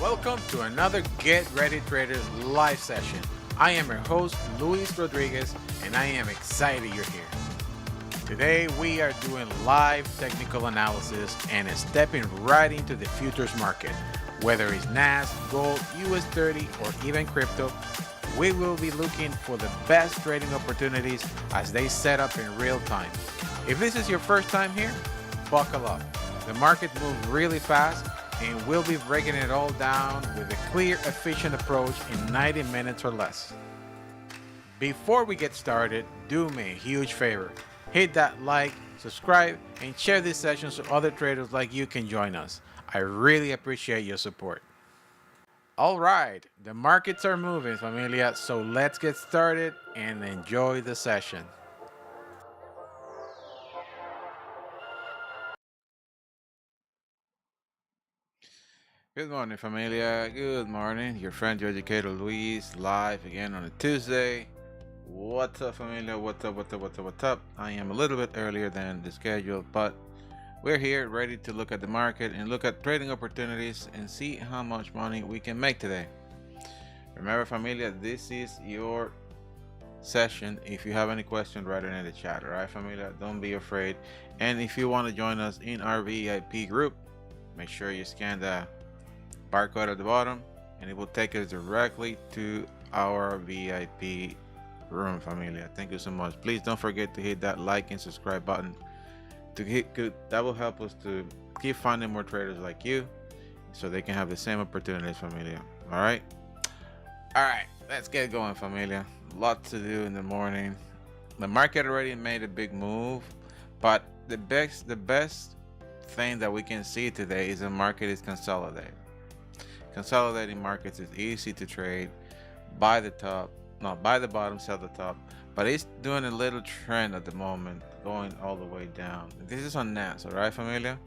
Welcome to another Get Ready Traders live session. I am your host, Luis Rodriguez, and I am excited you're here. Today we are doing live technical analysis and stepping right into the futures market. Whether it's NASDAQ, gold, US30, or even crypto, we will be looking for the best trading opportunities as they set up in real time. If this is your first time here, buckle up. The market moves really fast, and we'll be breaking it all down with a clear, efficient approach in 90 minutes or less. Before we get started, do me a huge favor. Hit that like, subscribe, and share this session so other traders like you can join us. I really appreciate your support. All right, the markets are moving, familia, so let's get started and enjoy the session. Good morning, familia. Good morning. Your friend, your educator, Luis, live again on a Tuesday. What's up, familia? What's up? I am a little bit earlier than the schedule, but we're here ready to look at the market and look at trading opportunities and see how much money we can make today. Remember, familia, this is your session. If you have any questions, write it in the chat. All right, familia? Don't be afraid. And if you want to join us in our VIP group, make sure you scan the barcode at the bottom and it will take us directly to our VIP room, familia. Thank you so much. Please don't forget to hit that like and subscribe button that will help us to keep finding more traders like you so they can have the same opportunities, familia. All right, let's get going, familia. Lots to do in the morning. The market already made a big move, but the best thing that we can see today is the market is consolidating. Consolidating markets is easy to trade. Buy the top, not buy the bottom, sell the top, but it's doing a little trend at the moment, going all the way down. This is on NASDAQ, all right, familia?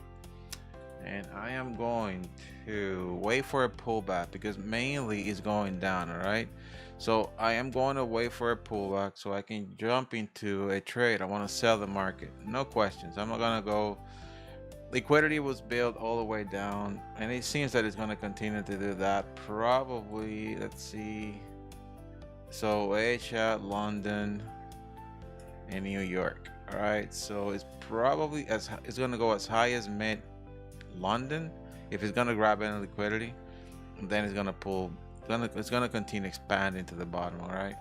And I am going to wait for a pullback because mainly it's going down, all right? So I am going to wait for a pullback so I can jump into a trade. I want to sell the market, no questions. I'm not gonna go. Liquidity was built all the way down, and it seems that it's going to continue to do that. Probably, let's see. So Asia, London, and New York. All right. So it's probably it's going to go as high as mid London. If it's going to grab any liquidity, then it's going to pull. It's going to continue expanding to the bottom. All right.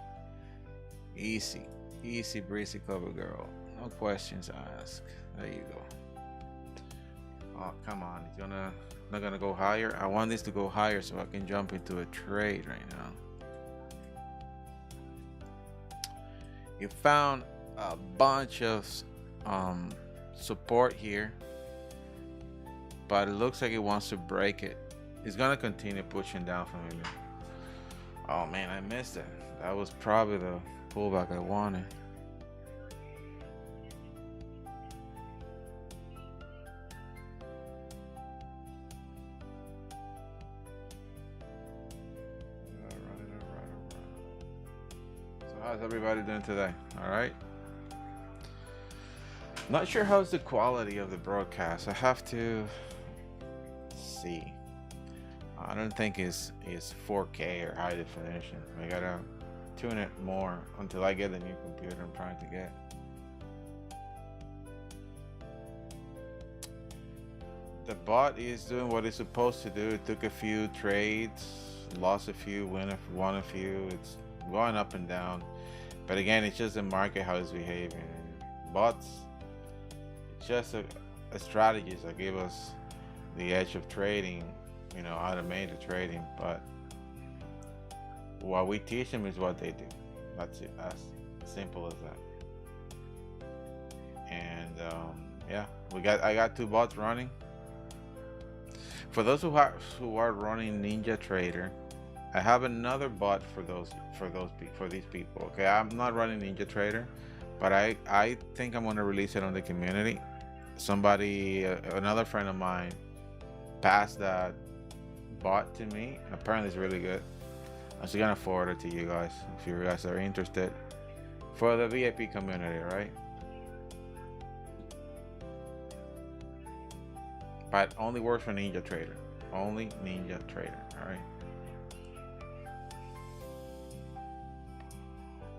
Easy breezy, cover girl. No questions asked. There you go. Oh, come on, it's not gonna go higher. I want this to go higher so I can jump into a trade right now. You found a bunch of support here, but it looks like it wants to break it. It's gonna continue pushing down for me. Oh man, I missed it. That was probably the pullback I wanted. How's everybody doing today? All right. Not sure how's the quality of the broadcast. I have to see. I don't think it's 4K or high definition. I gotta tune it more until I get the new computer I'm trying to get. The bot is doing what it's supposed to do. It took a few trades, lost a few, won a few. It's going up and down, but again, it's just the market how it's behaving. Bots, it's just a strategies that give us the edge of trading, automated trading, but what we teach them is what they do. That's it. That's simple as that. And yeah, I got two bots running. For those who are running NinjaTrader, I have another bot for these people. Okay, I'm not running NinjaTrader, but I think I'm gonna release it on the community. Another friend of mine passed that bot to me. Apparently it's really good. I'm just gonna forward it to you guys if you guys are interested for the VIP community, right? But only works for NinjaTrader. Only Ninja Trader. All right.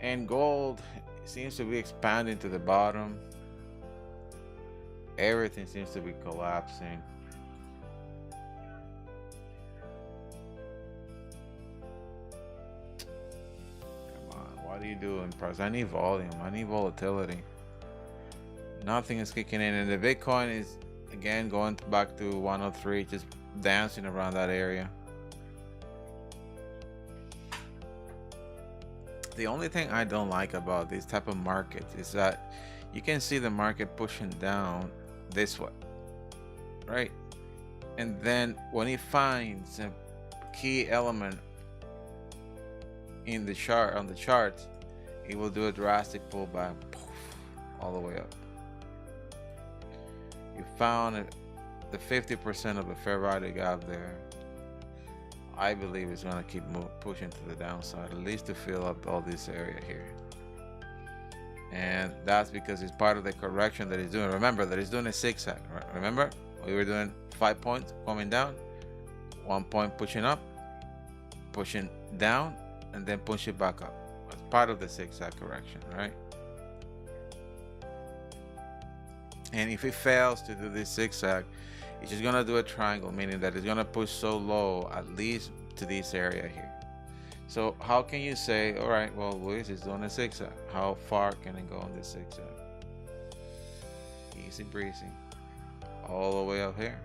And gold seems to be expanding to the bottom. Everything seems to be collapsing. Come on, what are you doing, price? I need volume. I need volatility. Nothing is kicking in, and the Bitcoin is again going back to 103, just dancing around that area. The only thing I don't like about this type of market is that you can see the market pushing down this way, right? And then when it finds a key element in the chart, on the charts, it will do a drastic pullback, poof, all the way up. You found the 50% of the fair value gap there. I believe it's going to keep pushing to the downside, at least to fill up all this area here. And that's because it's part of the correction that it's doing. Remember that it's doing a zigzag, right? Remember we were doing 5 points coming down, 1 point pushing up, pushing down, and then push it back up. It's part of the zigzag correction, right? And if it fails to do this zigzag, it's just gonna do a triangle, meaning that it's gonna push so low, at least to this area here. So how can you say, all right, well, Luis is doing a zigzag. How far can it go on this zigzag? Easy breezy, all the way up here.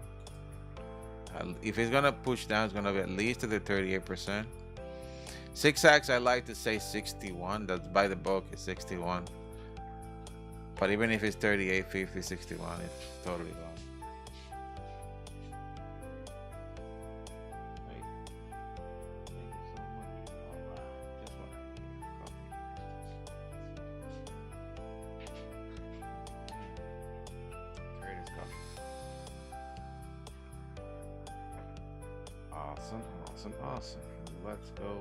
If it's gonna push down, it's gonna be at least to the 38%. Zigzags, I like to say 61. That's by the book, it's 61. But even if it's 38, 50, 61, it's totally gone. Awesome. Let's go.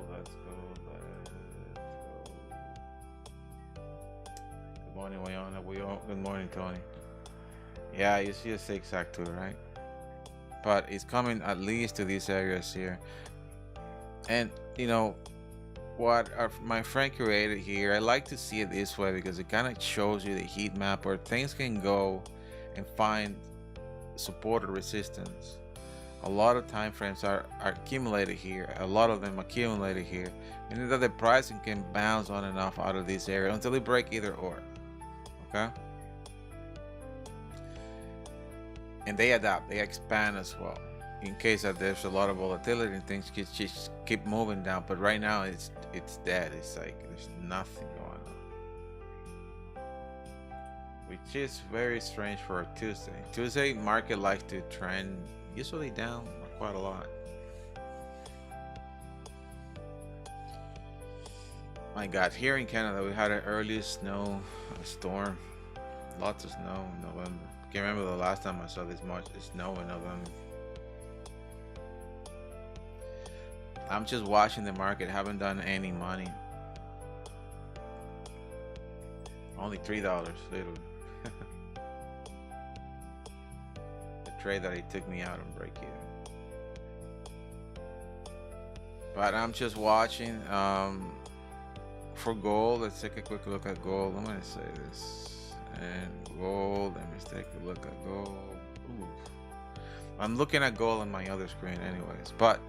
Good morning, Wayana. Good morning, Tony. Yeah, you see a zigzag too, right? But it's coming at least to these areas here. And you know what my friend created here, I like to see it this way because it kind of shows you the heat map where things can go and find support or resistance. A lot of time frames are accumulated here. A lot of them accumulated here, meaning that the pricing can bounce on and off out of this area until it break either or. Okay, and they adapt, they expand as well in case that there's a lot of volatility and things just keep moving down. But right now it's dead. It's like there's nothing going on, which is very strange for a Tuesday market likes to trend usually down quite a lot. My God, here in Canada we had an early snow storm, lots of snow in November. Can't remember the last time I saw this much snow in November. I'm just watching the market, haven't done any money. Only $3, literally. Trade that he took me out on break even. But I'm just watching for gold. Let's take a quick look at gold. I'm gonna say this, and gold, let me take a look at gold. Ooh. I'm looking at gold on my other screen anyways, but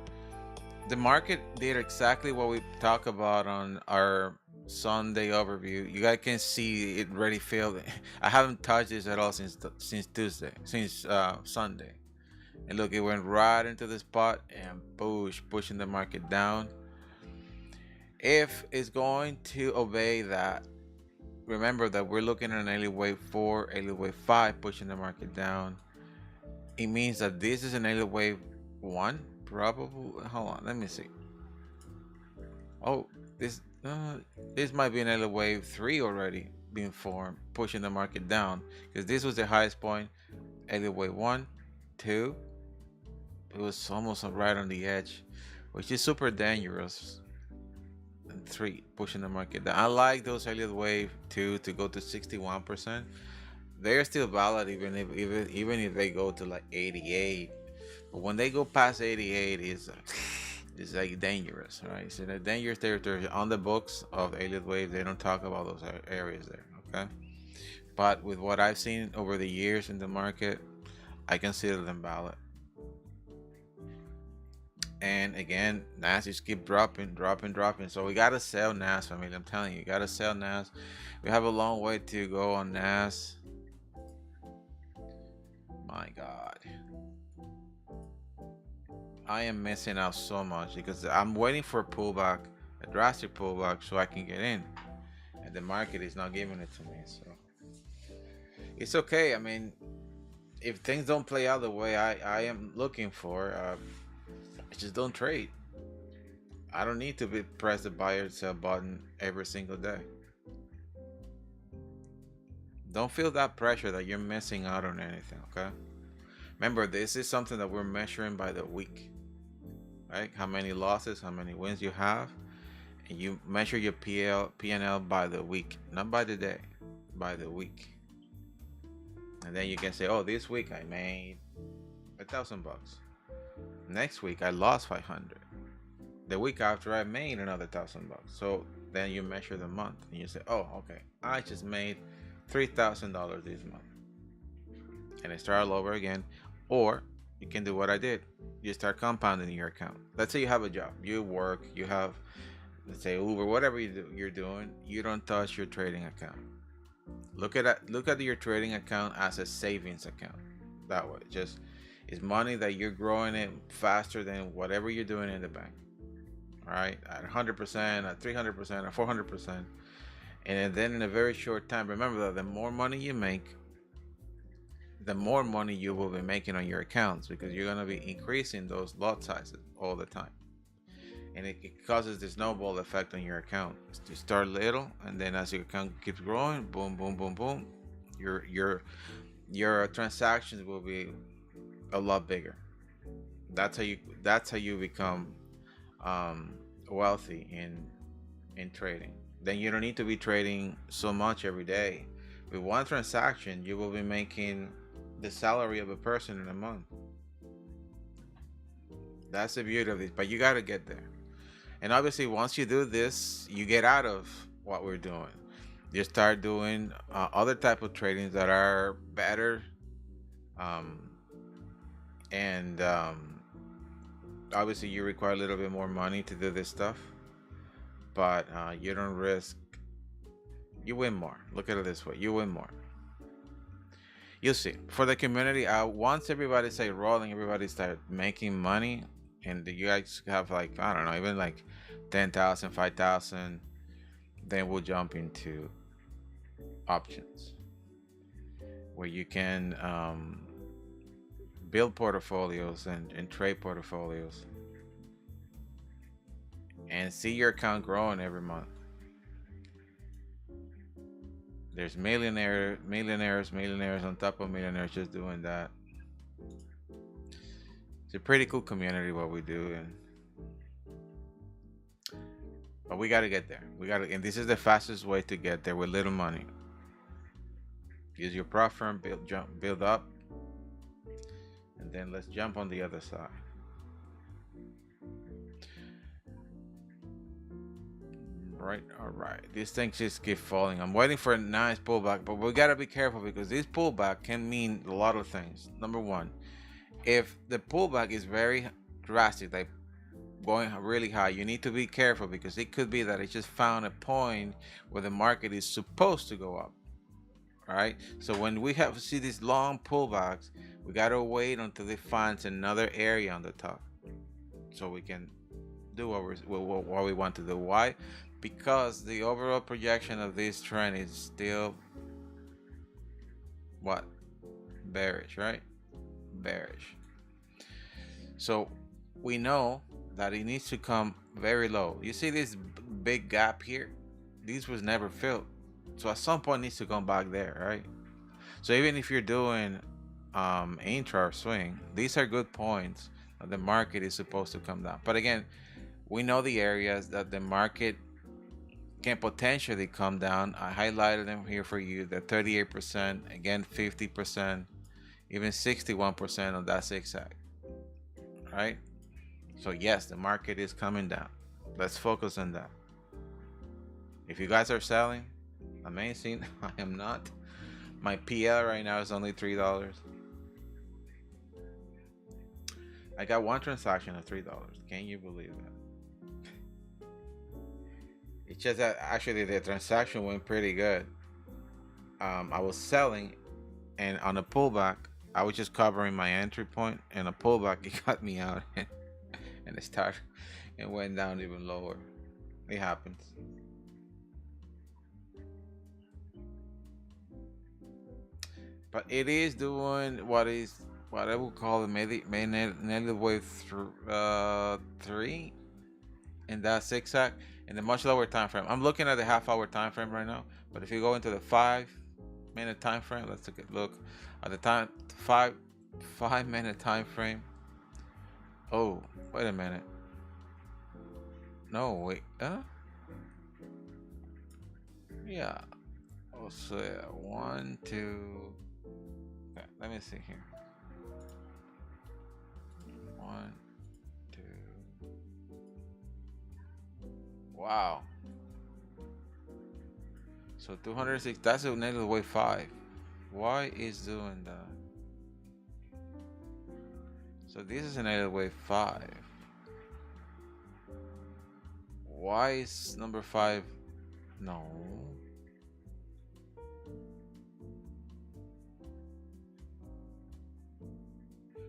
the market did exactly what we talked about on our Sunday overview. You guys can see it already failed. I haven't touched this at all since Sunday. And look, it went right into the spot and pushing the market down. If it's going to obey that, remember that we're looking at an Elliott wave 4, Elliott wave 5 pushing the market down. It means that this is an Elliott wave 1, probably. Hold on, let me see. Oh, this might be an Elliott wave 3 already being formed, pushing the market down, because this was the highest point. Elliott wave 1, 2, it was almost right on the edge, which is super dangerous. And 3, pushing the market down. I like those Elliott wave 2 to go to 61%. They're still valid even if they go to like 88. But when they go past 88, it's like dangerous, right? So the dangerous territory on the books of Elliott wave. They don't talk about those areas there, okay? But with what I've seen over the years in the market, I consider them valid. And again, NAS just keep dropping. So we gotta sell NAS, family. I'm telling you, you gotta sell NAS. We have a long way to go on NAS. My God, I am missing out so much because I'm waiting for a pullback, a drastic pullback, so I can get in, and the market is not giving it to me. So it's okay. I mean, if things don't play out the way I am looking for, I just don't trade. I don't need to press the buy or sell button every single day. Don't feel that pressure that you're missing out on anything, okay? Remember, this is something that we're measuring by the week, right? How many losses, how many wins you have, and you measure your P&L by the week, not by the day, by the week. And then you can say, oh, this week I made $1,000. Next week I lost 500. The week after I made another $1,000. So then you measure the month and you say, oh, okay, I just made $3,000 this month, and I start all over again. Or you can do what I did. You start compounding your account. Let's say you have a job, you work, you have, let's say Uber, whatever you're doing. You don't touch your trading account. Look at your trading account as a savings account. That way, just it's money that you're growing it faster than whatever you're doing in the bank. All right, at 100%, at 300%, at 400%, and then in a very short time. Remember that the more money you make, the more money you will be making on your accounts, because you're going to be increasing those lot sizes all the time, and it causes this snowball effect on your account. You start little, and then as your account keeps growing, boom, boom, boom, boom, your transactions will be a lot bigger. That's how you become wealthy in trading. Then you don't need to be trading so much every day. With one transaction, you will be making the salary of a person in a month. That's the beauty of this, but you got to get there. And obviously, once you do this, you get out of what we're doing. You start doing other type of tradings that are better, and obviously you require a little bit more money to do this stuff, but you don't risk. You win more. Look at it this way: you win more. You'll see. For the community, once everybody say rolling, everybody start making money, and you guys have like, I don't know, even like 10,000, 5,000, then we'll jump into options where you can build portfolios and trade portfolios and see your account growing every month. There's millionaires on top of millionaires just doing that. It's a pretty cool community what we do, but we got to get there. And this is the fastest way to get there with little money. Use your prop firm, build up, and then let's jump on the other side. Right, all right. These things just keep falling. I'm waiting for a nice pullback, but we gotta be careful because this pullback can mean a lot of things. Number one, if the pullback is very drastic, like going really high, you need to be careful because it could be that it just found a point where the market is supposed to go up. All right. So when we see these long pullbacks, we gotta wait until it finds another area on the top, so we can do what we want to do. Why? Because the overall projection of this trend is still what? Bearish, right? Bearish. So we know that it needs to come very low. You see this big gap here? This was never filled. So at some point it needs to come back there, right? So even if you're doing intra swing, these are good points that the market is supposed to come down. But again, we know the areas that the market can potentially come down. I highlighted them here for you. The 38%, again 50%, even 61% on that zigzag. right? So yes, the market is coming down. Let's focus on that. If you guys are selling, amazing. I am not. My PL right now is only $3. I got one transaction of $3. Can you believe that? It's just that actually the transaction went pretty good. I was selling, and on a pullback, I was just covering my entry point, and a pullback it got me out, and it started and went down even lower. It happens. But it is doing what I would call the negative wave through 3 in that zigzag in the much lower time frame. I'm looking at the half-hour time frame right now, but if you go into the 5-minute time frame, let's take a look at the 5-minute time frame. Oh, wait a minute. No, wait. Yeah. Oh, so 1, 2. Okay, let me see here. 1, 2. Wow. So 206. That's a negative wave 5. Why is doing that? So this is a negative wave 5. Why is number 5? No.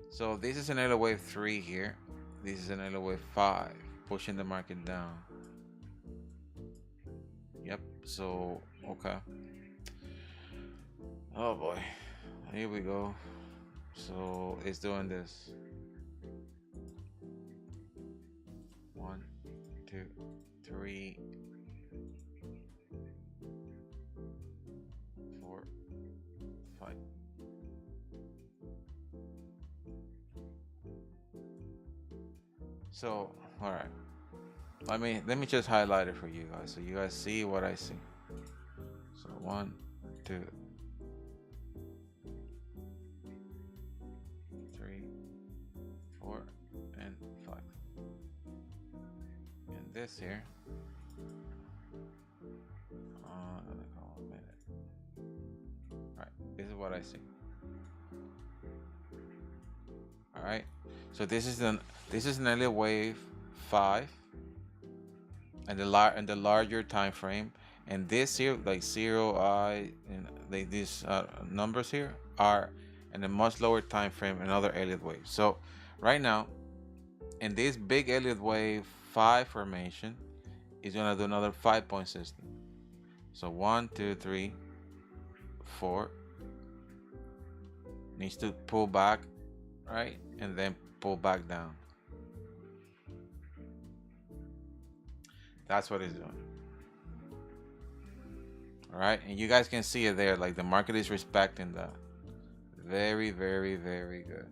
So this is a negative wave 3 here. This is a negative wave 5, pushing the market down. Yep. So okay. Oh boy. Here we go. So it's doing this. 1, 2, 3, 4, 5. So all right. Let me just highlight it for you guys so you guys see what I see. So 1, 2, 3, 4, and 5. And this here. Let me call a minute. Alright, this is what I see. Alright. So this is an Elliott wave 5 and the larger time frame, and this here like 0 I and like these numbers here are in a much lower time frame another Elliott wave. So right now in this big Elliott wave 5 formation is gonna do another 5-point system. So 1, 2, 3, 4 needs to pull back, right, and then pull back down. That's what it's doing. All right, and you guys can see it there, like the market is respecting that. Very, very, very good.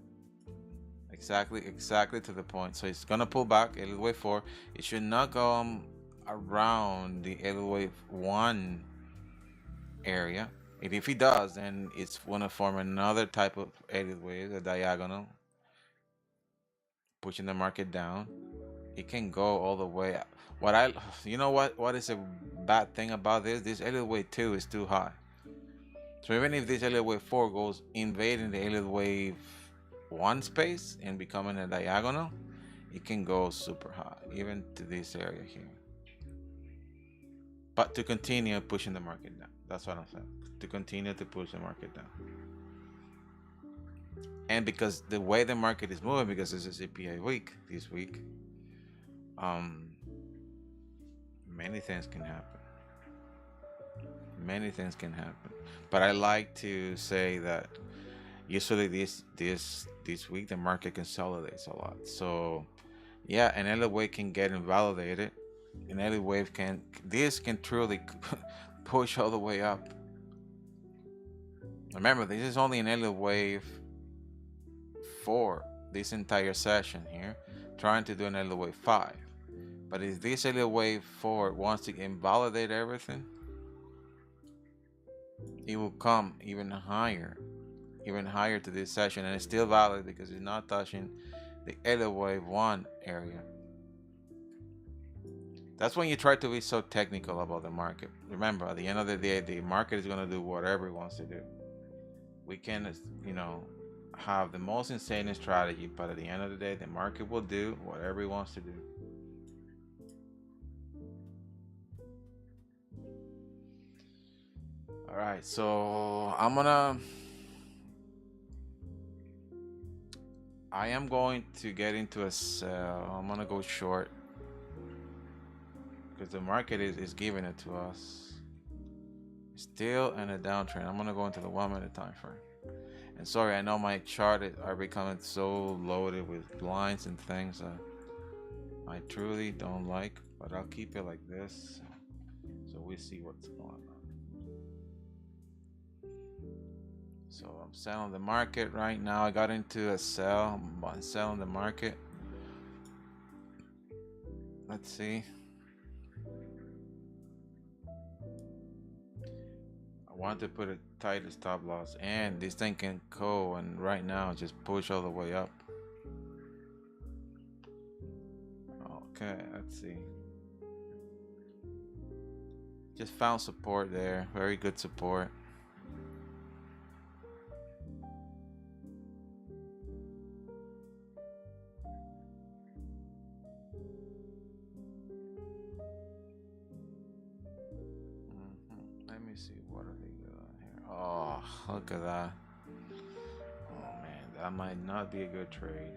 Exactly to the point. So it's gonna pull back Elliott wave 4. It should not go around the Elliott wave 1 area. And if it does, then it's gonna form another type of Elliott wave, a diagonal, pushing the market down. It can go all the way. You know what is a bad thing about this Elliott wave 2 is too high. So even if this Elliott wave 4 goes invading the Elliott wave 1 space and becoming a diagonal, it can go super high, even to this area here. But to continue pushing the market down, that's what I'm saying. To continue to push the market down. And because the way the market is moving, because this is CPI week this week, many things can happen. Many things can happen. But I like to say that usually this week the market consolidates a lot. So yeah, an Elliott wave can get invalidated. An Elliott wave can truly push all the way up. Remember, this is only an Elliott wave for this entire session here, trying to do an Elliott wave 5. But if this Elliott wave 4 wants to invalidate everything, it will come even higher to this session, and it's still valid because it's not touching the Elliott wave 1 area. That's when you try to be so technical about the market. Remember, at the end of the day, the market is going to do whatever it wants to do. We can, you know, have the most insane strategy, but at the end of the day, the market will do whatever it wants to do. All right, so I am going to get into a sell. I'm gonna go short because the market is giving it to us. Still in a downtrend. I'm gonna go into the 1 minute time frame. And sorry, I know my chart are becoming so loaded with blinds and things I truly don't like, but I'll keep it like this so we see what's going on. So I'm selling the market right now. I got into a sell. I'm selling the market. Let's see. I want to put a tight stop loss, and this thing can go and right now just push all the way up. Okay, let's see. Just found support there. Very good support. Let me see, what are they doing here? Oh, look at that. Oh man, that might not be a good trade.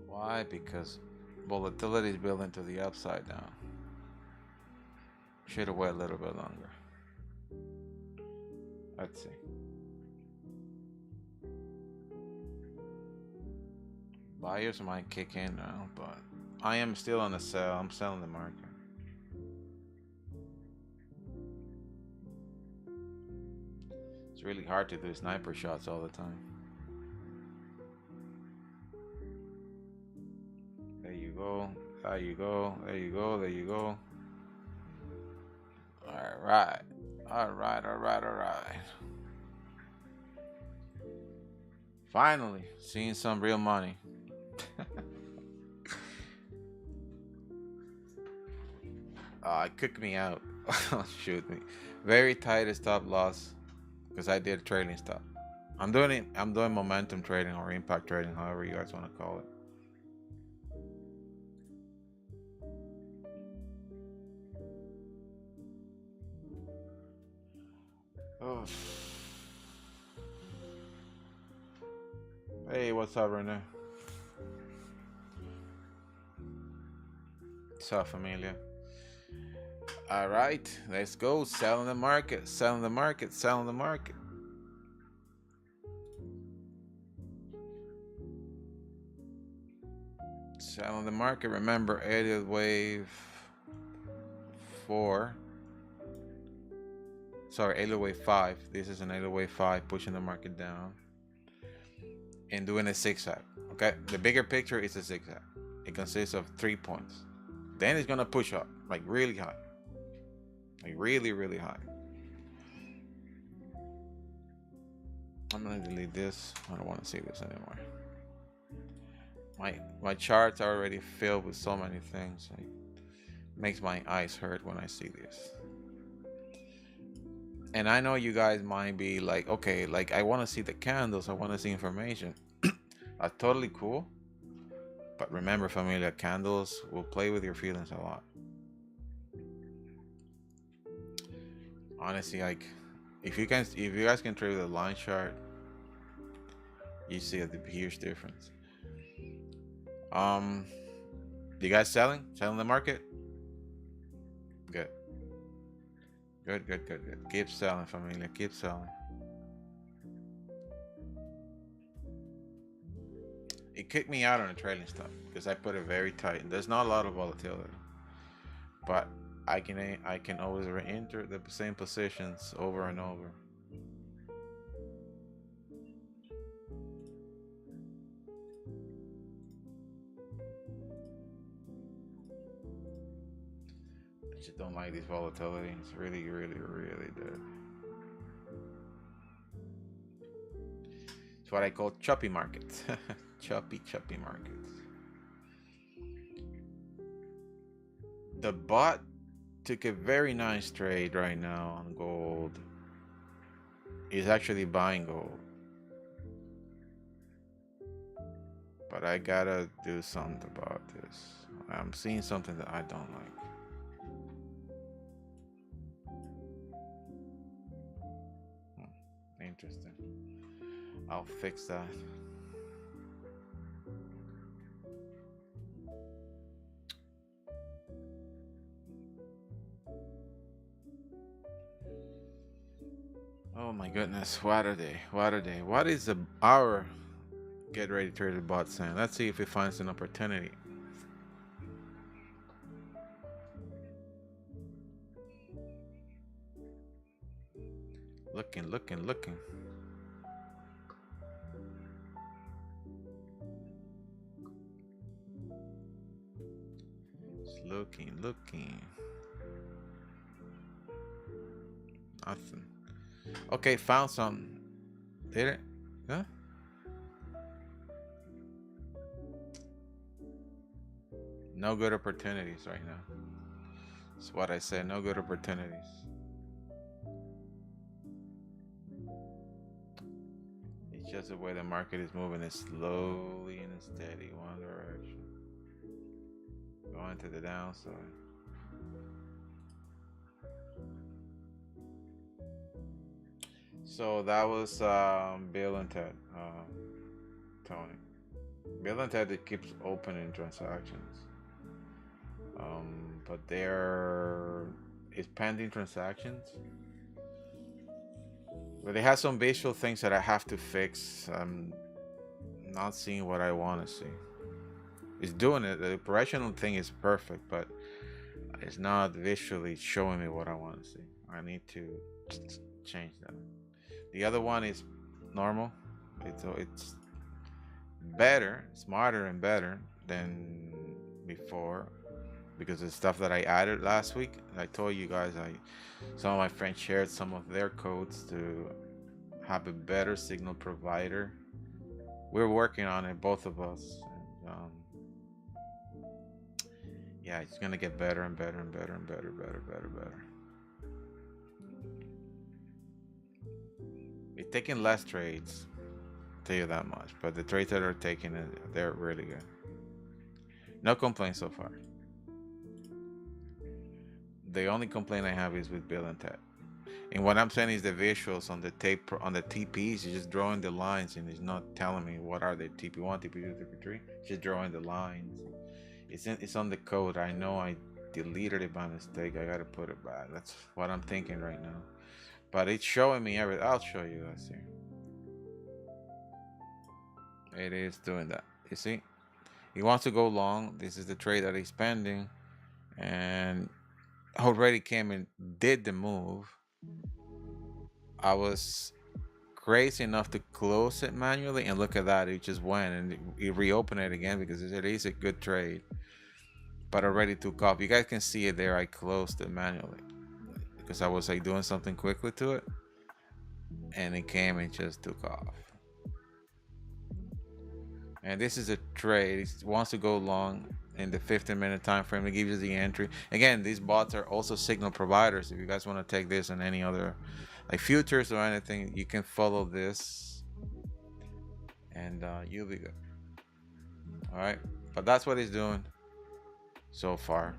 Why? Because volatility is building to the upside down. Should have waited a little bit longer. Let's see. Buyers might kick in now, but I am still on the sell. I'm selling the market. It's really hard to do sniper shots all the time. There you go. There you go. There you go. There you go. All right. All right. All right. All right. Finally, seeing some real money. It kicked me out. Shoot me. Very tight stop loss because I did trailing stop. I'm doing momentum trading or impact trading, however you guys want to call it. Oh. Hey, what's up, Renee? What's up, familia? All right, let's go. Selling the market, selling the market, selling the market. Selling the market. Remember, Elliott wave 4. Sorry, Elliott wave 5. This is an Elliott wave 5 pushing the market down and doing a zigzag. Okay, the bigger picture is a zigzag. It consists of 3 points. Then it's gonna push up like really high, like really, really high. I'm gonna delete this. I don't want to see this anymore. My charts are already filled with so many things. It makes my eyes hurt when I see this. And I know you guys might be like, okay, like I want to see the candles. I want to see information. That's totally cool. But remember, familia, candles will play with your feelings a lot. Honestly, like if you guys can trade with a line chart, you see a huge difference. You guys selling the market? Good. Good. Keep selling, familia. Keep selling. It kicked me out on a trailing stop because I put it very tight. There's not a lot of volatility, but I can always re-enter the same positions over and over. I just don't like this volatility. It's really dead. It's what I call choppy markets. choppy markets. The bot took a very nice trade right now on gold. He's actually buying gold. But I gotta do something about this. I'm seeing something that I don't like. Interesting. I'll fix that. Oh my goodness, what are they? What are they? What is our Get Ready Trader bot saying? Let's see if it finds an opportunity. Looking. It's looking. Nothing. Okay, found some. Did it? Huh? No good opportunities right now. That's what I said. No good opportunities. It's just the way the market is moving. It's slowly and steady, one direction. Going to the downside. So that was Bill and Ted, Tony. Bill and Ted, it keeps opening transactions. But there is pending transactions. But they have some visual things that I have to fix. I'm not seeing what I want to see. It's doing it. The operational thing is perfect, but it's not visually showing me what I want to see. I need to change that. The other one is normal. It's better, smarter, and better than before because of the stuff that I added last week. I told you guys, some of my friends shared some of their codes to have a better signal provider. We're working on it, both of us. And, yeah, it's gonna get better and better. We're taking less trades, I'll tell you that much. But the trades that are taking it, they're really good. No complaints so far. The only complaint I have is with Bill and Ted. And what I'm saying is the visuals on the tape, on the TPs, you're just drawing the lines and it's not telling me what are they, TP1, TP2, TP3. Just drawing the lines. It's on the code. I know I deleted it by mistake. I gotta put it back. That's what I'm thinking right now. But it's showing me everything. I'll show you guys here. It is doing that. You see? He wants to go long. This is the trade that he's pending. And already came and did the move. I was crazy enough to close it manually, and look at that, it just went and it reopened it again because it is a good trade, but already took off. You guys can see it there. I closed it manually because I was like doing something quickly to it, and it came and just took off. And this is a trade. It wants to go long in the 15-minute time frame. It gives you the entry. Again, these bots are also signal providers. If you guys want to take this and any other like futures or anything, you can follow this and you'll be good. All right, but that's what he's doing so far.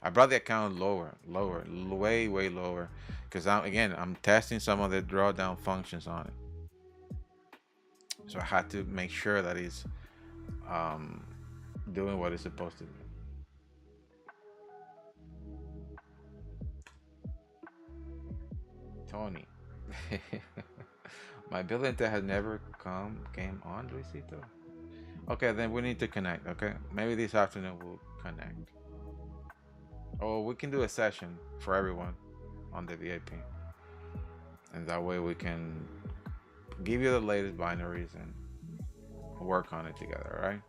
I brought the account lower, way lower, because I'm testing some of the drawdown functions on it. So I had to make sure that he's doing what it's supposed to do. Tony. My billing has never came on, Luisito. Okay, then we need to connect. Okay, maybe this afternoon we'll connect. Oh, we can do a session for everyone on the VIP, and that way we can give you the latest binaries and work on it together. All right,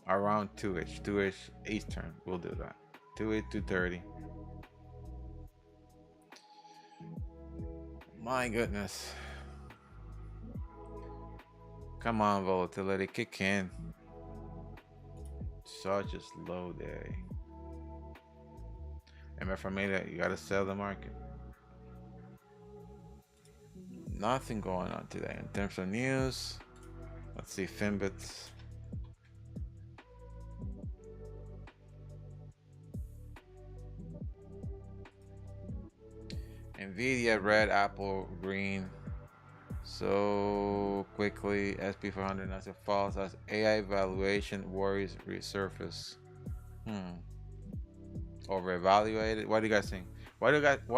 around 2ish Eastern, we'll do that. 2:30. My goodness. Come on, volatility, kick in. Such a slow day. And for me, that you gotta sell the market. Nothing going on today in terms of news. Let's see, Finbits. Nvidia red, Apple green. So quickly, SP 400 as it falls as AI valuation worries resurface. Overevaluated. What do you guys think? What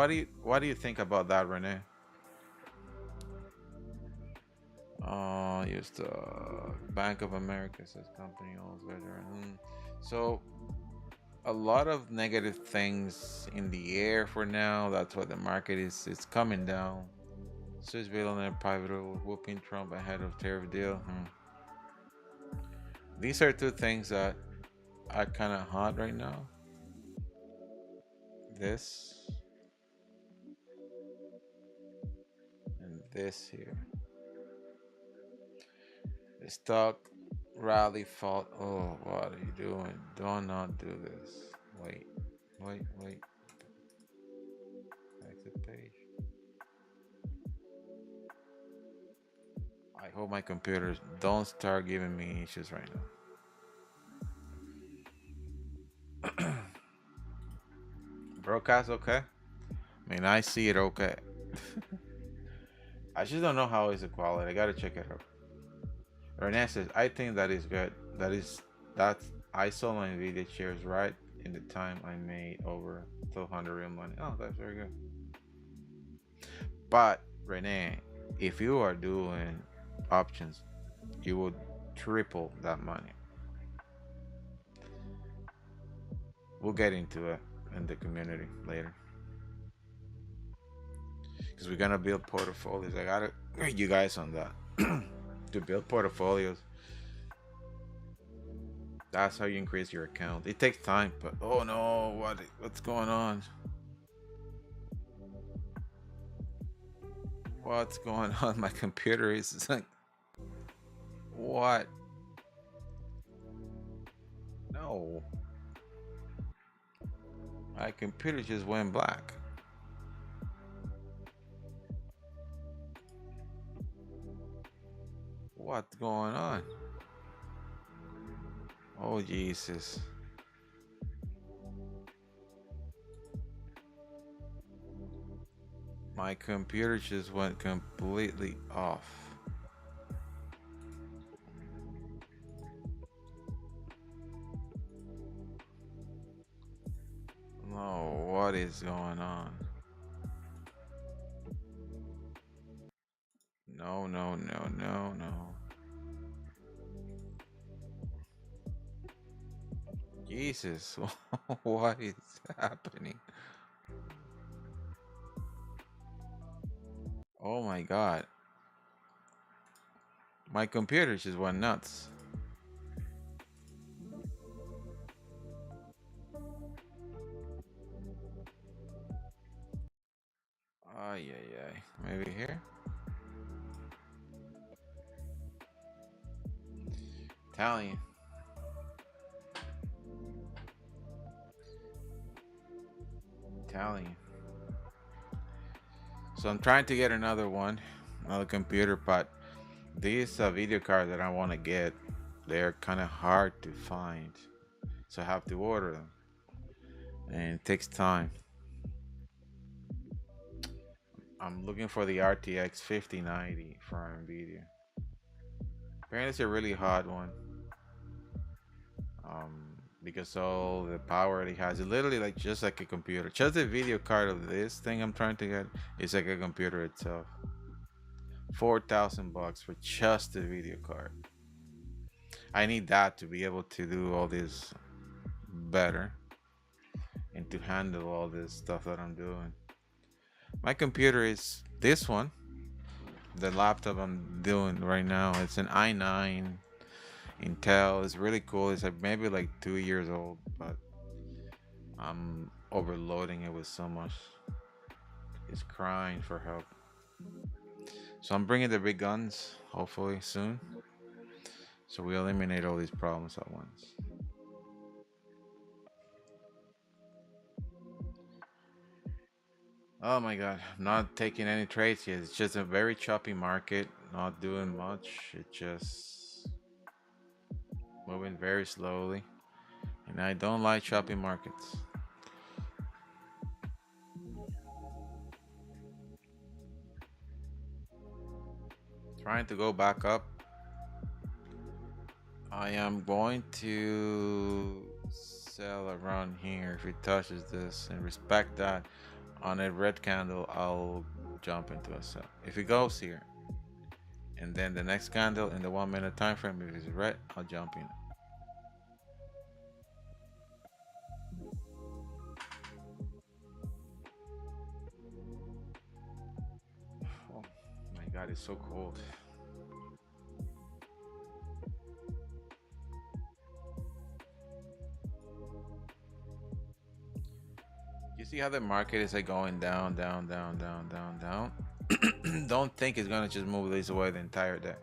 do you think about that, Renee? Used Bank of America says company owns better. So a lot of negative things in the air for now. That's why the market is it's coming down. Swiss billionaire pivotal whooping Trump ahead of tariff deal. These are two things that are kind of hot right now. This and this here. The stock rally fall. Oh, what are you doing? Do not do this. Wait. Exit page. I hope my computers don't start giving me issues right now. Broadcast okay? I mean, I see it okay. I just don't know how is the quality. I gotta check it out. Renee says, I think that is good. That's I sold my Nvidia shares right in the time I made over 200 real money. Oh, that's very good. But Renee, if you are doing options, you would triple that money. We'll get into it in the community later. Because we're gonna build portfolios. I gotta get you guys on that. To build portfolios. That's how you increase your account. It takes time, but oh no, what's going on? What's going on? My computer is like, what? No. My computer just went black. What's going on? Oh, Jesus. My computer just went completely off. No, what is going on? No. Jesus, what is happening? Oh my God. My computer just went nuts. Ay. Maybe here? Italian. So I'm trying to get another computer, but these video cards that I want to get, they're kind of hard to find. So I have to order them. And it takes time. I'm looking for the RTX 5090 from Nvidia. Apparently it's a really hot one. Because all the power it has, it literally like just like a computer. Just the video card of this thing I'm trying to get is like a computer itself. $4,000 for just the video card. I need that to be able to do all this better and to handle all this stuff that I'm doing. My computer is this one. The laptop I'm doing right now, it's an i9 Intel. It's really cool. It's like maybe like 2 years old, but I'm overloading it with so much. It's crying for help. So I'm bringing the big guns hopefully soon. So we eliminate all these problems at once. Oh my God, I'm not taking any trades yet. It's just a very choppy market, not doing much. It's just moving very slowly. And I don't like choppy markets. Trying to go back up. I am going to sell around here if it touches this and respect that. On a red candle, I'll jump into a sell. If it goes here, and then the next candle in the 1 minute time frame, if it's red, I'll jump in. Oh my God, it's so cold. You see how the market is like going down, down, down, down, down, down. Don't think it's gonna just move this way the entire day.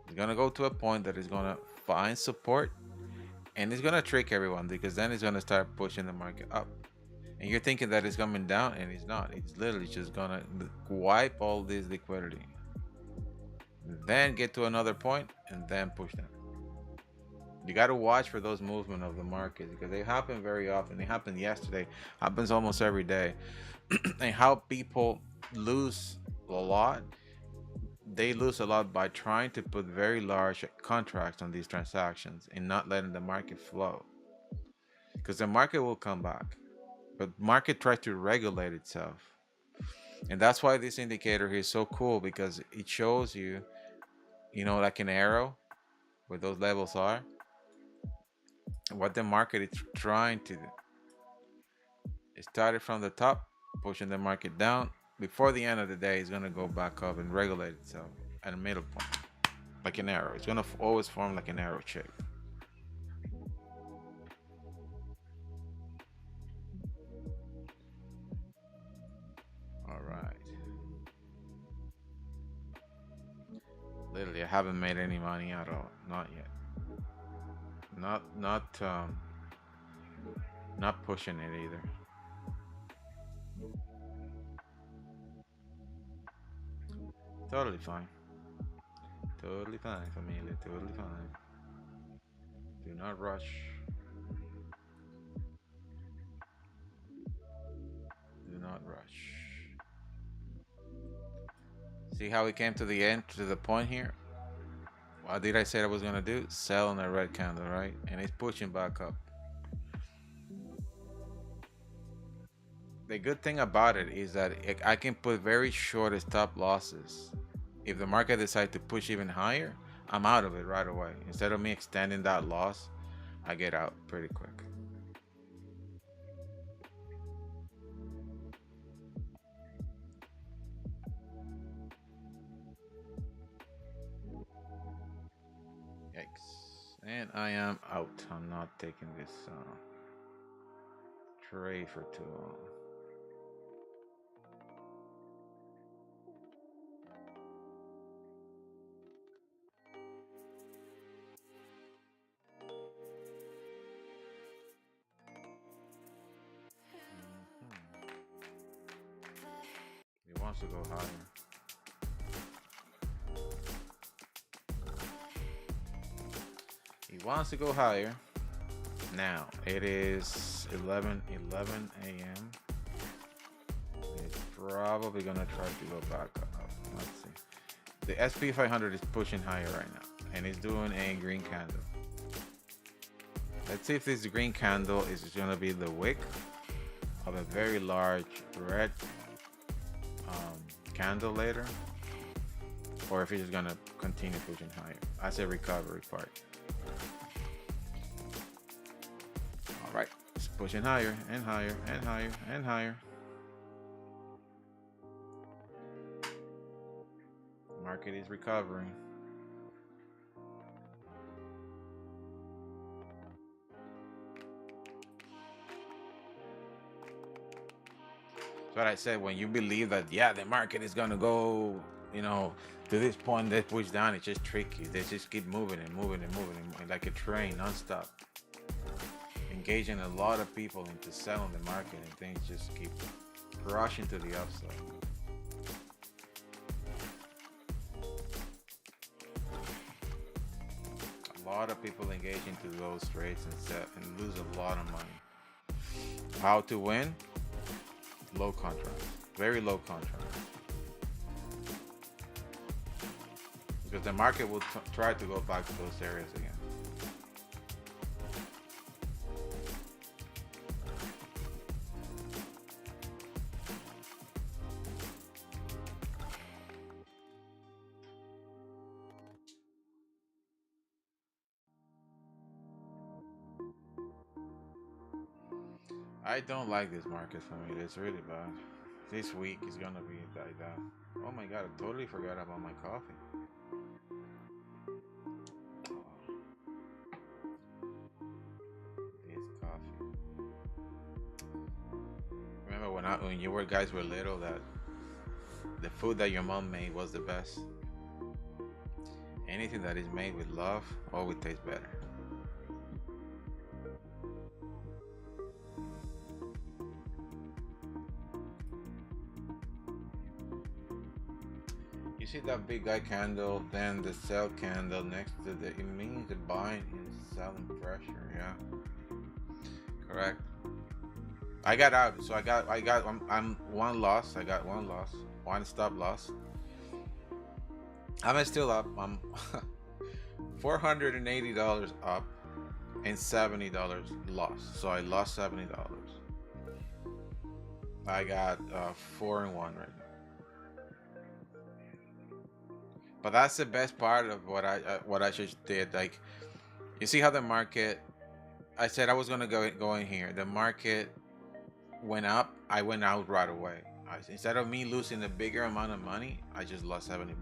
It's gonna go to a point that it's gonna find support, and it's gonna trick everyone because then it's gonna start pushing the market up. And you're thinking that it's coming down, and it's not. It's literally just gonna wipe all this liquidity, then get to another point, and then push down. You got to watch for those movement of the market because they happen very often. They happened yesterday, happens almost every day. And how people lose a lot, they lose a lot by trying to put very large contracts on these transactions and not letting the market flow, because the market will come back, but market tries to regulate itself. And that's why this indicator here is so cool, because it shows you, like an arrow where those levels are, what the market is trying to do. It started from the top, pushing the market down. Before the end of the day, it's going to go back up and regulate itself at a middle point, like an arrow. It's going to always form like an arrow shape. All right. Literally, I haven't made any money at all. Not yet. Not pushing it either. Totally fine. Totally fine, familia. Totally fine. Do not rush. Do not rush. See how we came to the end, to the point here? What did I say I was gonna do? Sell on a red candle, right? And it's pushing back up. The good thing about it is that I can put very short stop losses. If the market decides to push even higher, I'm out of it right away. Instead of me extending that loss, I get out pretty quick. Yikes. And I am out. I'm not taking this trade for too long. He wants to go higher. He wants to go higher. Now it is 11 a.m. It's probably gonna try to go back up. Let's see. The SP 500 is pushing higher right now, and it's doing a green candle. Let's see if this green candle is gonna be the wick of a very large red candle later, or if it's gonna continue pushing higher as a recovery part. All right, it's pushing higher and higher and higher and higher. Market is recovering. That's what I said. When you believe that, yeah, the market is gonna go you know, to this point they push down, it's just tricky. They just keep moving and moving and moving and like a train non-stop, engaging a lot of people into selling the market, and things just keep rushing to the upside. A lot of people engage into those trades and lose a lot of money. How to win? Low contract, very low contract. Because the market will try to go back to those areas again. I don't like this market for me. It's really bad. This week is gonna be like that. Oh my god, I totally forgot about my coffee. This coffee. Remember when you guys were little, that the food that your mom made was the best. Anything that is made with love always tastes better. You see that big guy candle, then the sell candle next to it means the buying is selling pressure, yeah. Correct. I got out, so I'm one loss. I got one loss, one stop loss. I'm still up. I'm $480 up and $70 lost. So I lost $70. I got 4 and 1 right now. But that's the best part of what I just did. Like, you see how the market, I said I was gonna go in here. The market went up, I went out right away. Instead of me losing a bigger amount of money, I just lost $70.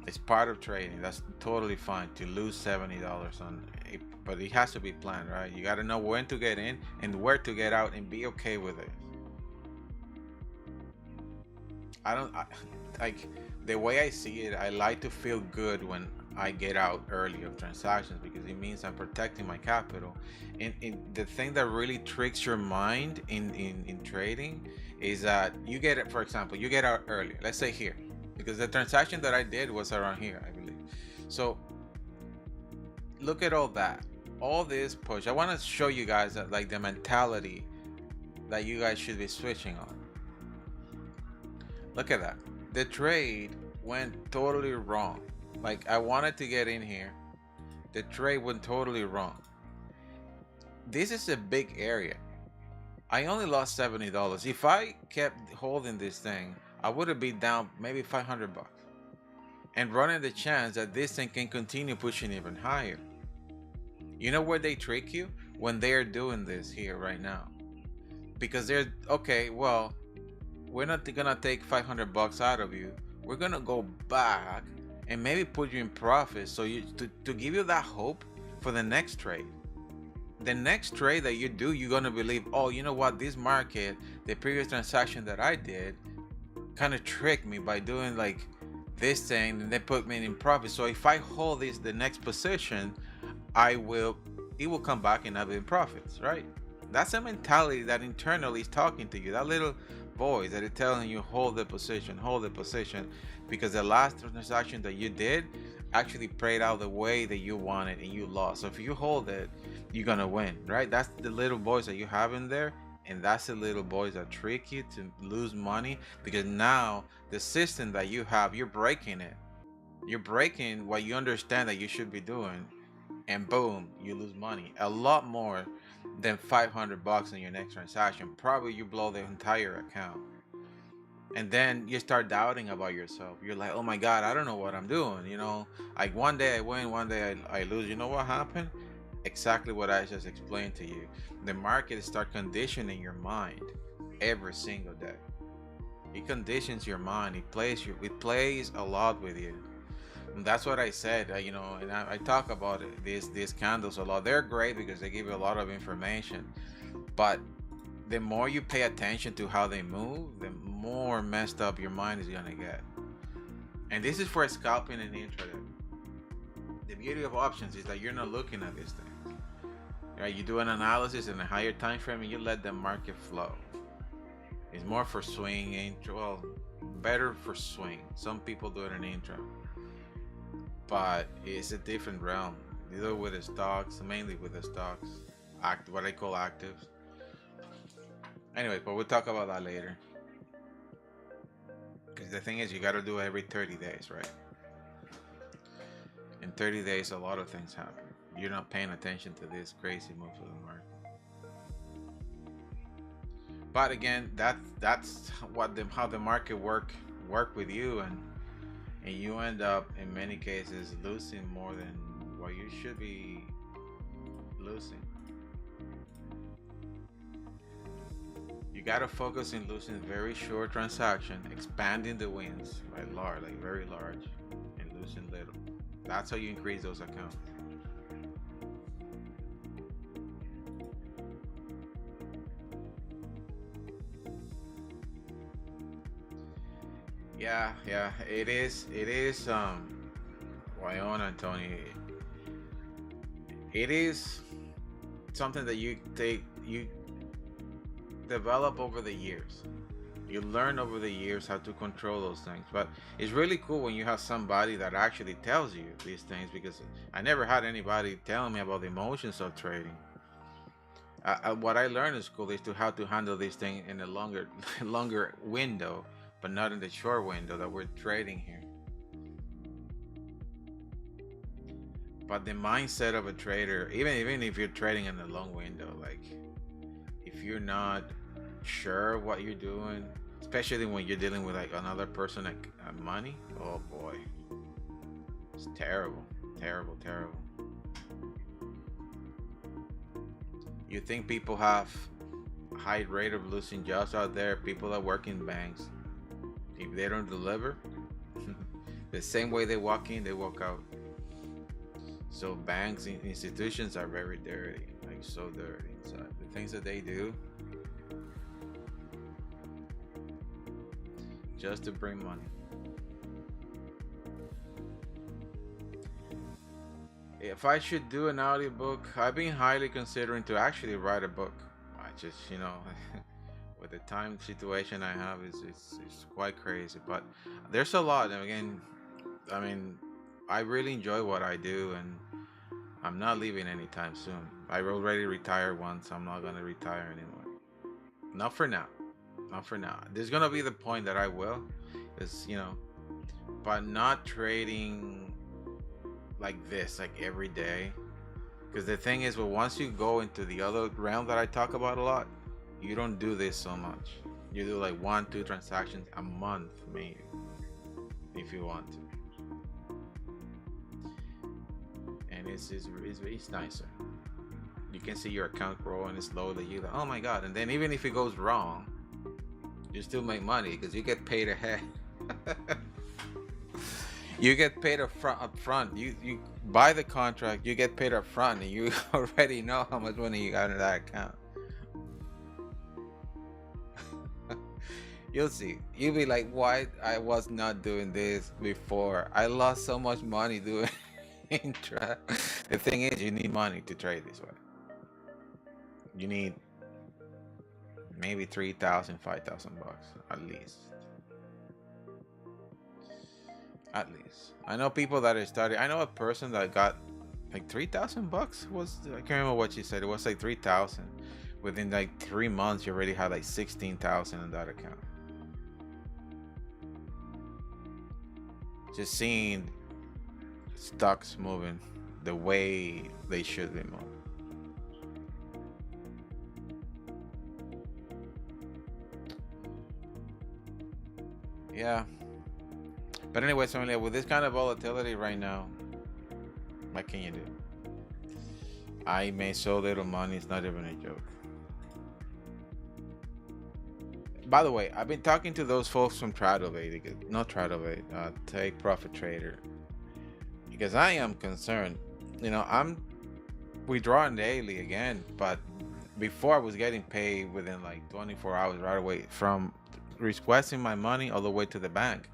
It's part of trading. That's totally fine to lose $70 on it, but it has to be planned, right? You got to know when to get in and where to get out and be okay with it. Like, the way I see it, I like to feel good when I get out early of transactions, because it means I'm protecting my capital. And the thing that really tricks your mind in trading is that you get it, for example, you get out early, let's say here, because the transaction that I did was around here, I believe. So look at all that, all this push. I want to show you guys that, like, the mentality that you guys should be switching on. Look at that. The trade went totally wrong. Like, I wanted to get in here. The trade went totally wrong. This is a big area. I only lost $70. If I kept holding this thing, I would have been down maybe 500 bucks and running the chance that this thing can continue pushing even higher. You know where they trick you? When they're doing this here right now. Because they're, okay, well, we're not gonna take 500 bucks out of you. We're gonna go back and maybe put you in profit, so you to give you that hope for the next trade. The next trade that you do, you're gonna believe, oh, you know what, this market, the previous transaction that I did kind of tricked me by doing like this thing, and they put me in profit. So if I hold this, the next position, it will come back and I'll be in profits, right? That's a mentality that internally is talking to you, that little voice that is telling you hold the position, because the last transaction that you did actually played out the way that you wanted and you lost. So if you hold it, you're gonna win, right? That's the little voice that you have in there, and that's the little voice that trick you to lose money, because now the system that you have, you're breaking it. You're breaking what you understand that you should be doing, and boom, you lose money. A lot more than 500 bucks in your next transaction. Probably you blow the entire account, and then you start doubting about yourself. You're like, oh my god, I don't know what I'm doing, you know, like one day I win, one day I lose. You know what happened? Exactly what I just explained to you. The market start conditioning your mind every single day. It conditions your mind. It plays a lot with you. And that's what I said, you know, and I talk about it, these candles a lot. They're great because they give you a lot of information, but the more you pay attention to how they move, the more messed up your mind is gonna get. And this is for scalping and intraday. The beauty of options is that you're not looking at these things. Right? You do an analysis in a higher time frame and you let the market flow. It's more for swing, well, better for swing. Some people do it in intro, but it's a different realm. You do it with the stocks, mainly with the stocks, what I call actives. Anyway, but we'll talk about that later. Because the thing is, you got to do it every 30 days, right? In 30 days, a lot of things happen. You're not paying attention to this crazy moves of the market. But again, that's how the market work with you, and you end up in many cases losing more than what you should be losing. You gotta focus in losing very short transaction, expanding the wins by large, like very large, and losing little. That's how you increase those accounts. Yeah, it is. Why Tony? It is something that you develop over the years. You learn over the years how to control those things. But it's really cool when you have somebody that actually tells you these things, because I never had anybody telling me about the emotions of trading. What I learned in school is how to handle these things in a longer window, but not in the short window that we're trading here. But the mindset of a trader, even if you're trading in a long window, like if you're not sure what you're doing, especially when you're dealing with like another person, like money, oh boy, it's terrible. You think people have a high rate of losing jobs out there? People that work in banks, if they don't deliver, the same way they walk in, they walk out. So banks and institutions are very dirty, like so dirty inside. The things that they do just to bring money. If I should do an audiobook, I've been highly considering to actually write a book. I just, with the time situation I have, it's quite crazy. But there's a lot. And again, I mean, I really enjoy what I do, and I'm not leaving anytime soon. I already retired once. I'm not gonna retire anymore. Not for now. There's gonna be the point that I will, but not trading like this, like every day. Because the thing is, well, once you go into the other realm that I talk about a lot, you don't do this so much. You do like 1-2 transactions a month, maybe, if you want to. And it's nicer. You can see your account growing slowly. You're like, oh my god. And then even if it goes wrong, you still make money because you get paid ahead. You get paid up front. You buy the contract, you get paid up front, and you already know how much money you got in that account. You'll see. You'll be like, why I was not doing this before? I lost so much money doing intra. The thing is, you need money to trade this way. You need maybe 3,000, 5,000 bucks at least. At least. I know people that are starting. I know a person that got like 3,000 bucks. I can't remember what she said. It was like 3,000. Within like 3 months, you already had like 16,000 in that account. Just seeing stocks moving the way they should be moving. Yeah. But anyway, so with this kind of volatility right now, what can you do? I made so little money, it's not even a joke. By the way, I've been talking to those folks from Take Profit Trader, because I am concerned. I'm withdrawing daily again, but before I was getting paid within like 24 hours right away from requesting my money all the way to the bank.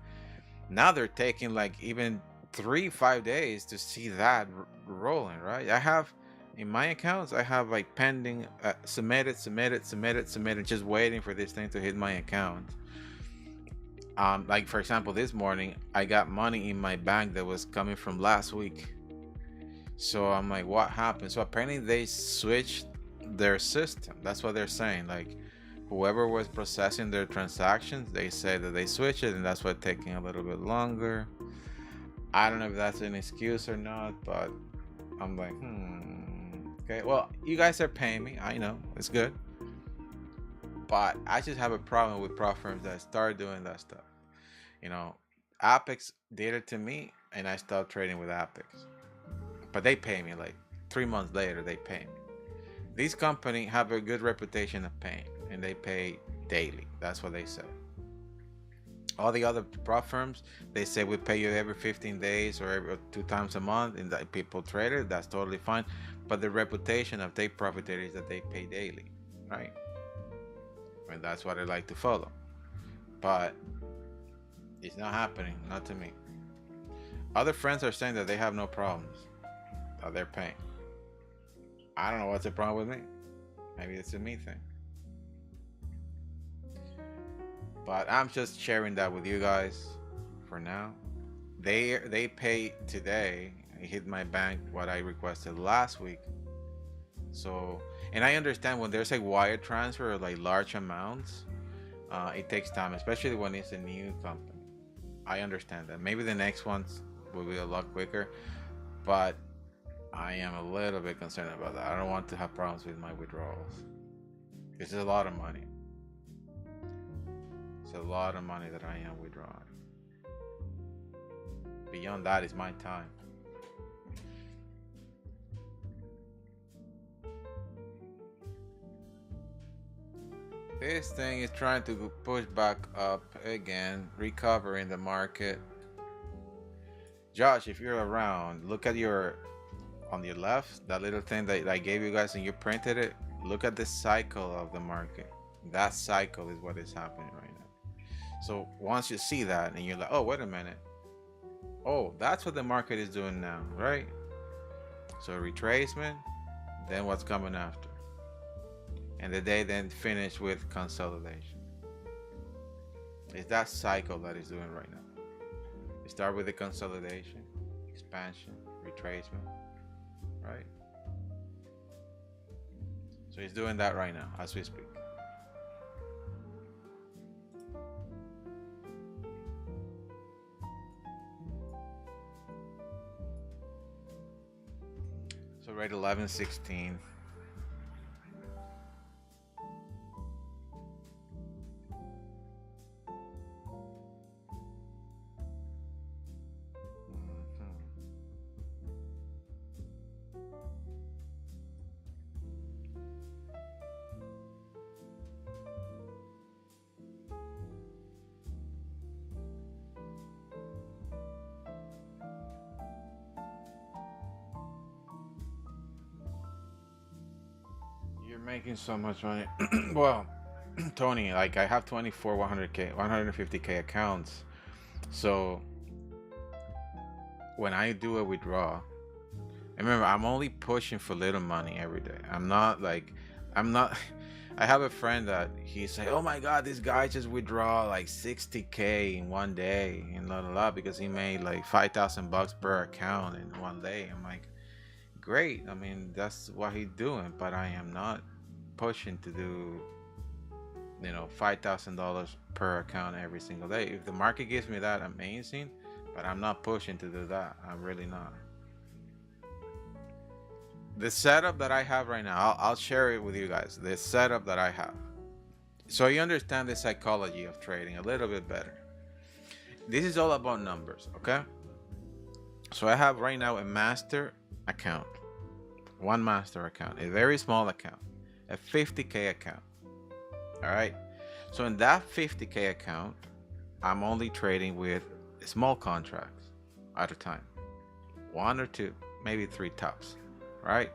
Now they're taking like even 3-5 days to see that rolling, right? I have in my accounts, I have like pending, submitted, just waiting for this thing to hit my account. Like for example, this morning I got money in my bank that was coming from last week. So I'm like, what happened? So apparently they switched their system. That's what they're saying. Like whoever was processing their transactions, they said that they switched it, and that's why it's taking a little bit longer. I don't know if that's an excuse or not, but I'm like, okay, well, you guys are paying me. I know it's good, but I just have a problem with prop firms that start doing that stuff. You know, Apex did it to me, and I stopped trading with Apex. But they pay me like 3 months later. They pay me. These companies have a good reputation of paying, and they pay daily. That's what they say. All the other prop firms, they say we pay you every 15 days or every 2 times a month, and that people trade it. That's totally fine. But the reputation of take profit traders is that they pay daily, right? And that's what I like to follow. But it's not happening, not to me. Other friends are saying that they have no problems, that they're paying. I don't know what's the problem with me. Maybe it's a me thing. But I'm just sharing that with you guys for now. They pay today. It hit my bank what I requested last week. So, and I understand when there's a wire transfer of like large amounts, it takes time, especially when it's a new company. I understand that. Maybe the next ones will be a lot quicker, but I am a little bit concerned about that. I don't want to have problems with my withdrawals. This is a lot of money. It's a lot of money that I am withdrawing. Beyond that is my time. This thing is trying to push back up again, recovering the market. Josh, if you're around, look at your, on your left, that little thing that I gave you guys and you printed it. Look at the cycle of the market. That cycle is what is happening right now. So once you see that and you're like, oh, wait a minute. Oh, that's what the market is doing now, right? So retracement, then what's coming after? And the day then finish with consolidation. It's that cycle that is doing right now. You start with the consolidation, expansion, retracement, right? So he's doing that right now as we speak. So right 11:16. You're making so much money. Well, Tony, like I have 24 100k 150k accounts. So when I do a withdrawal, remember I'm only pushing for little money every day. I'm not I have a friend that he say, oh my god, this guy just withdraw like 60k in one day and la because he made like $5,000 per account in one day. I'm like, great. I mean, that's what he's doing, but I am not pushing to do, $5,000 per account every single day. If the market gives me that, amazing, but I'm not pushing to do that. I'm really not. The setup that I have right now, I'll share it with you guys. The setup that I have, so you understand the psychology of trading a little bit better. This is all about numbers, okay? So I have right now a master account, one master account, a very small account, a 50k account. All right, so in that 50k account, I'm only trading with small contracts at a time, one or two, maybe three tops, right?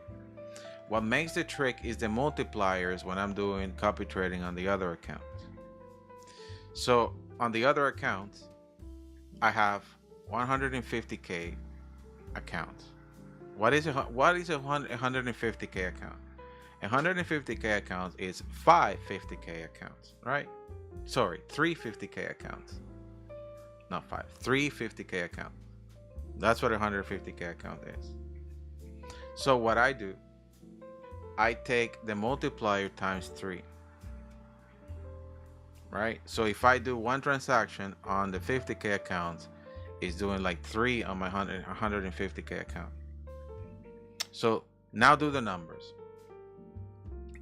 What makes the trick is the multipliers when I'm doing copy trading on the other accounts. So on the other accounts, I have 150K accounts. What is a 150K account? 150K accounts is 550K accounts, right? Sorry, 350K accounts. Not 350K account. That's what a 150K account is. So what I do, I take the multiplier times 3. Right? So if I do one transaction on the 50K accounts, it's doing like 3 on my 150K account. So now do the numbers.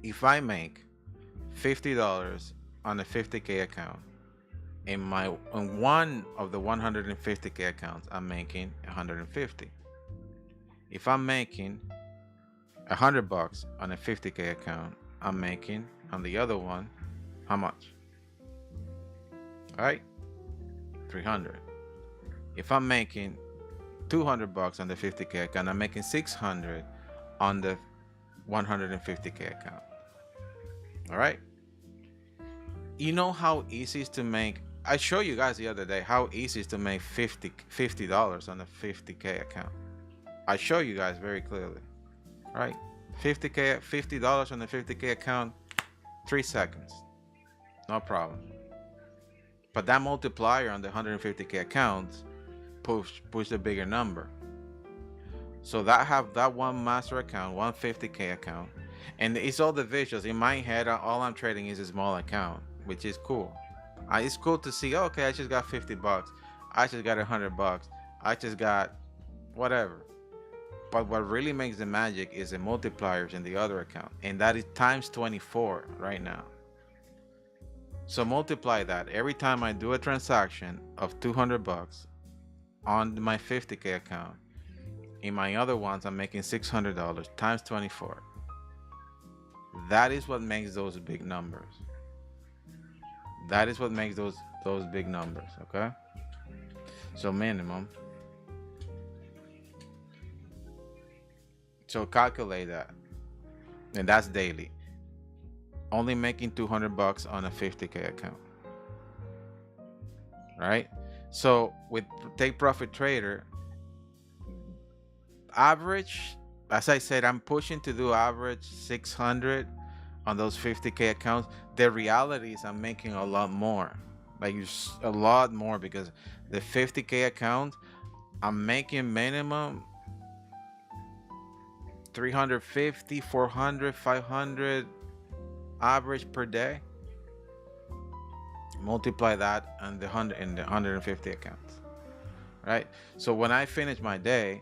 If I make $50 on a 50K account, in one of the 150K accounts, I'm making 150. If I'm making $100 on a 50K account, I'm making on the other one, how much? All right, 300. If I'm making $200 on the 50K account, I'm making 600 on the 150K account. All right. You know how easy it is to make? I showed you guys the other day how easy it is to make $50 on a 50K account. I show you guys very clearly, right? $50 on the 50K account, 3 seconds, no problem. But that multiplier on the 150K accounts push the bigger number. So that have that one master account, 150K account, and it's all the visuals. In my head, all I'm trading is a small account, which is cool. It's cool to see, okay, I just got $50. I just got $100. I just got whatever. But what really makes the magic is the multipliers in the other account, and that is times 24 right now. So multiply that. Every time I do a transaction of $200 on my 50K account, in my other ones I'm making $600 times 24. That is what makes those big numbers. That is what makes those big numbers, okay? So minimum. So calculate that. And that's daily. Only making $200 on a 50K account. Right? So with Take Profit Trader, average, as I said, I'm pushing to do average 600 on those 50K accounts. The reality is I'm making a lot more, like a lot more, because the 50K account, I'm making minimum 350, 400, 500 average per day. Multiply that on the 150 accounts, right? So when I finish my day,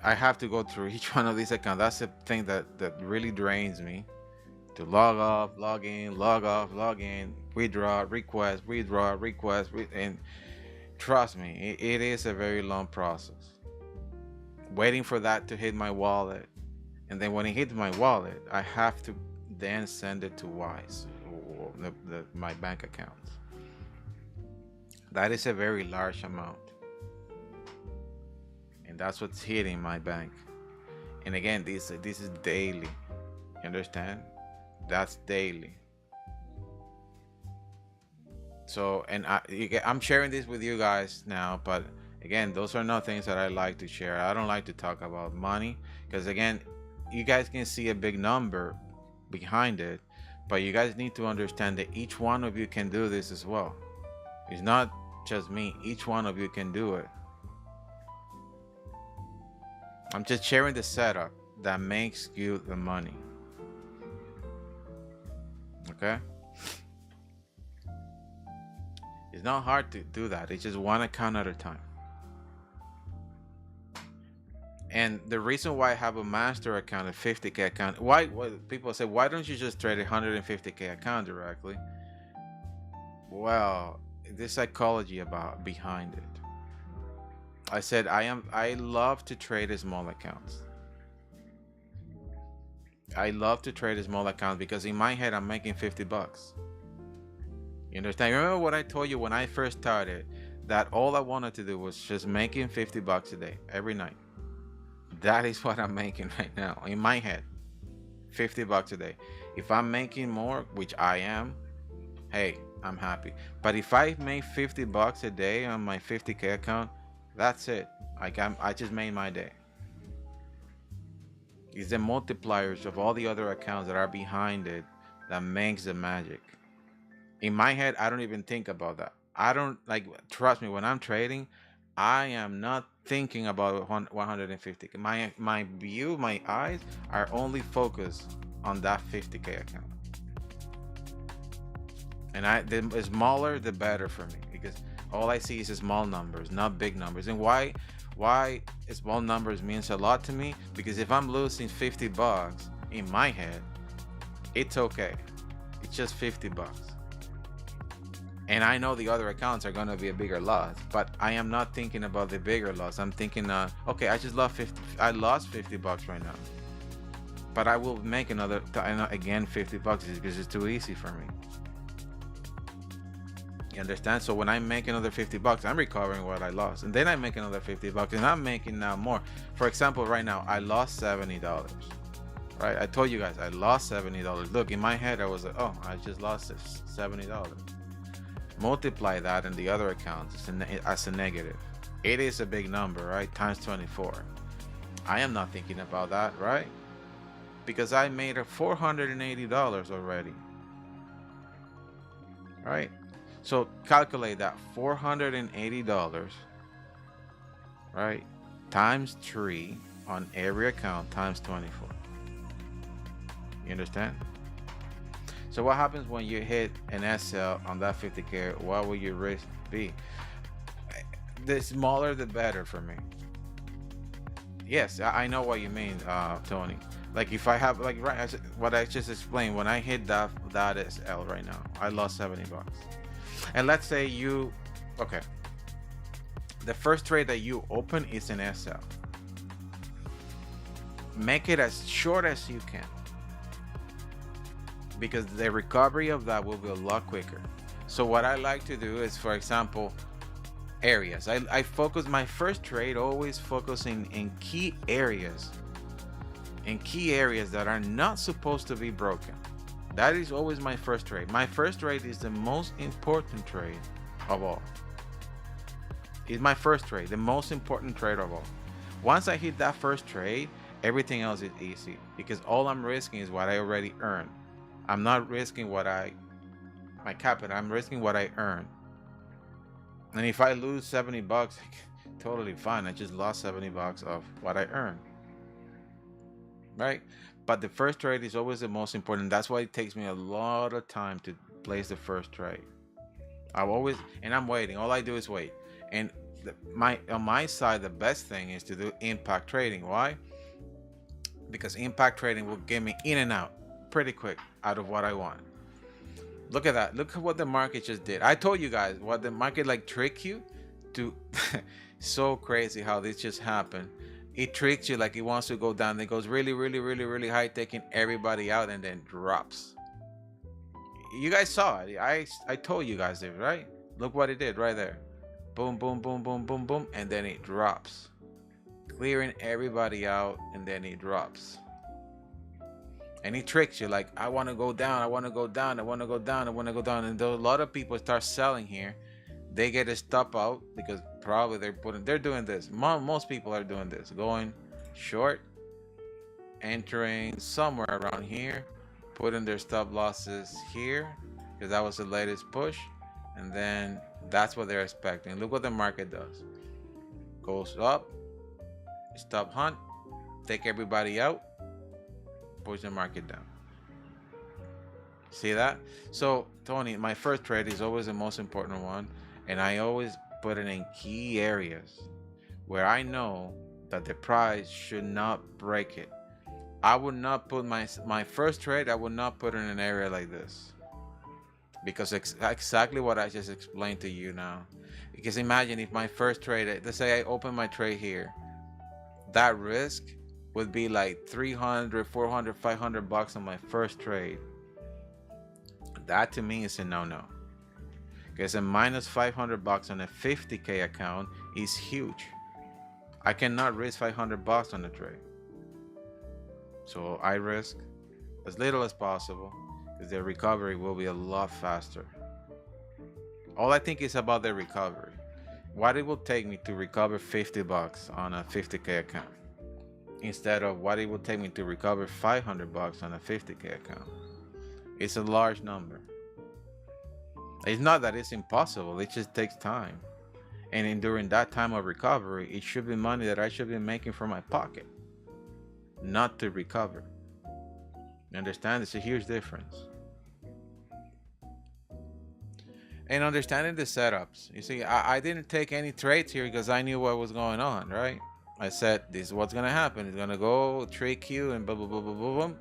I have to go through each one of these accounts. That's the thing that really drains me. To log off, log in, log off, log in, withdraw, request, and trust me, it is a very long process. Waiting for that to hit my wallet, and then when it hits my wallet, I have to then send it to Wise, or my bank accounts. That is a very large amount, and that's what's hitting my bank. And again, this is daily. You understand? That's daily. So, and I'm sharing this with you guys now, but again, those are not things that I like to share. I don't like to talk about money, because again, you guys can see a big number behind it, but you guys need to understand that each one of you can do this as well. It's not just me. Each one of you can do it. I'm just sharing the setup that makes you the money. Okay? It's not hard to do that. It's just one account at a time. And the reason why I have a master account, a 50K account, why people say, why don't you just trade a 150K account directly? Well, the psychology behind it. I said I love to trade small accounts. I love to trade a small account because in my head I'm making $50. You understand? Remember what I told you when I first started, that all I wanted to do was just making $50 a day every night. That is what I'm making right now in my head. $50 a day. If I'm making more, which I am, hey, I'm happy. But if I make 50 bucks a day on my 50K account, that's it. I just made my day. It's the multipliers of all the other accounts that are behind it that makes the magic. In my head, I don't even think about that. I don't like, trust me, when I'm trading, I am not thinking about 150. My view, my eyes are only focused on that 50K account. And the smaller the better for me, because all I see is small numbers, not big numbers. And why small numbers means a lot to me, because if I'm losing 50 bucks in my head, it's okay. It's just 50 bucks. And I know the other accounts are going to be a bigger loss, but I am not thinking about the bigger loss. I'm thinking, okay, I just lost 50. I lost 50 bucks right now, but I will make another again 50 bucks because it's too easy for me. You understand? So when I make another 50 bucks, I'm recovering what I lost, and then I make another 50 bucks, and I'm making now more. For example, right now I lost $70. Right? I told you guys I lost $70. Look, in my head I was like, oh, I just lost $70. Multiply that in the other accounts as a negative. It is a big number, right? Times 24. I am not thinking about that, right? Because I made $480 already, right? So calculate that, $480, right? Times 3 on every account times 24. You understand? So what happens when you hit an SL on that 50K? What will your risk be? The smaller the better for me. Yes, I know what you mean, Tony. Like if I have, like, right, what I just explained, when I hit that SL right now, I lost 70 bucks. And let's say okay, the first trade that you open is an SL. Make it as short as you can, because the recovery of that will be a lot quicker. So what I like to do is, for example, areas. I focus my first trade, always focusing in key areas, that are not supposed to be broken. That is always my first trade. My first trade is the most important trade of all. It's my first trade, the most important trade of all. Once I hit that first trade, everything else is easy, because all I'm risking is what I already earned. I'm not risking my capital, I'm risking what I earn. And if I lose 70 bucks, totally fine. I just lost 70 bucks of what I earned, right? But the first trade is always the most important. That's why it takes me a lot of time to place the first trade. I'm waiting. All I do is wait. And on my side, the best thing is to do impact trading. Why? Because impact trading will get me in and out pretty quick out of what I want. Look at that. Look at what the market just did. I told you guys what the market like trick you to. So crazy how this just happened. It tricks you like it wants to go down. It goes really, really, really, really high, taking everybody out, and then drops. You guys saw it. I told you guys it, right? Look what it did right there. Boom, boom, boom, boom, boom, boom, and then it drops, clearing everybody out, and then it drops. And he tricks you like, I want to go down, I want to go down, I want to go down, I want to go down. And a lot of people start selling here. They get a stop out because probably they're doing this. Most people are doing this, going short, entering somewhere around here, putting their stop losses here because that was the latest push, and then that's what they're expecting. Look what the market does. Goes up, stop hunt, take everybody out, push the market down. See that? So Tony, my first trade is always the most important one, and I always put it in key areas where I know that the price should not break it. I would not put my first trade, I would not put it in an area like this, because exactly what I just explained to you now. Because imagine if my first trade, let's say I open my trade here, that risk would be like 300, 400, 500 bucks on my first trade. That to me is a no-no. Because a minus 500 bucks on a 50K account is huge. I cannot risk 500 bucks on a trade. So I risk as little as possible, because the recovery will be a lot faster. All I think is about the recovery. What it will take me to recover 50 bucks on a 50K account instead of what it will take me to recover 500 bucks on a 50K account. It's a large number. It's not that it's impossible, it just takes time. And during that time of recovery, it should be money that I should be making from my pocket, not to recover. You understand? It's a huge difference. And understanding the setups. You see, I didn't take any trades here because I knew what was going on, right? I said, this is what's going to happen. It's going to go 3Q and boom, boom, boom, boom, boom, boom,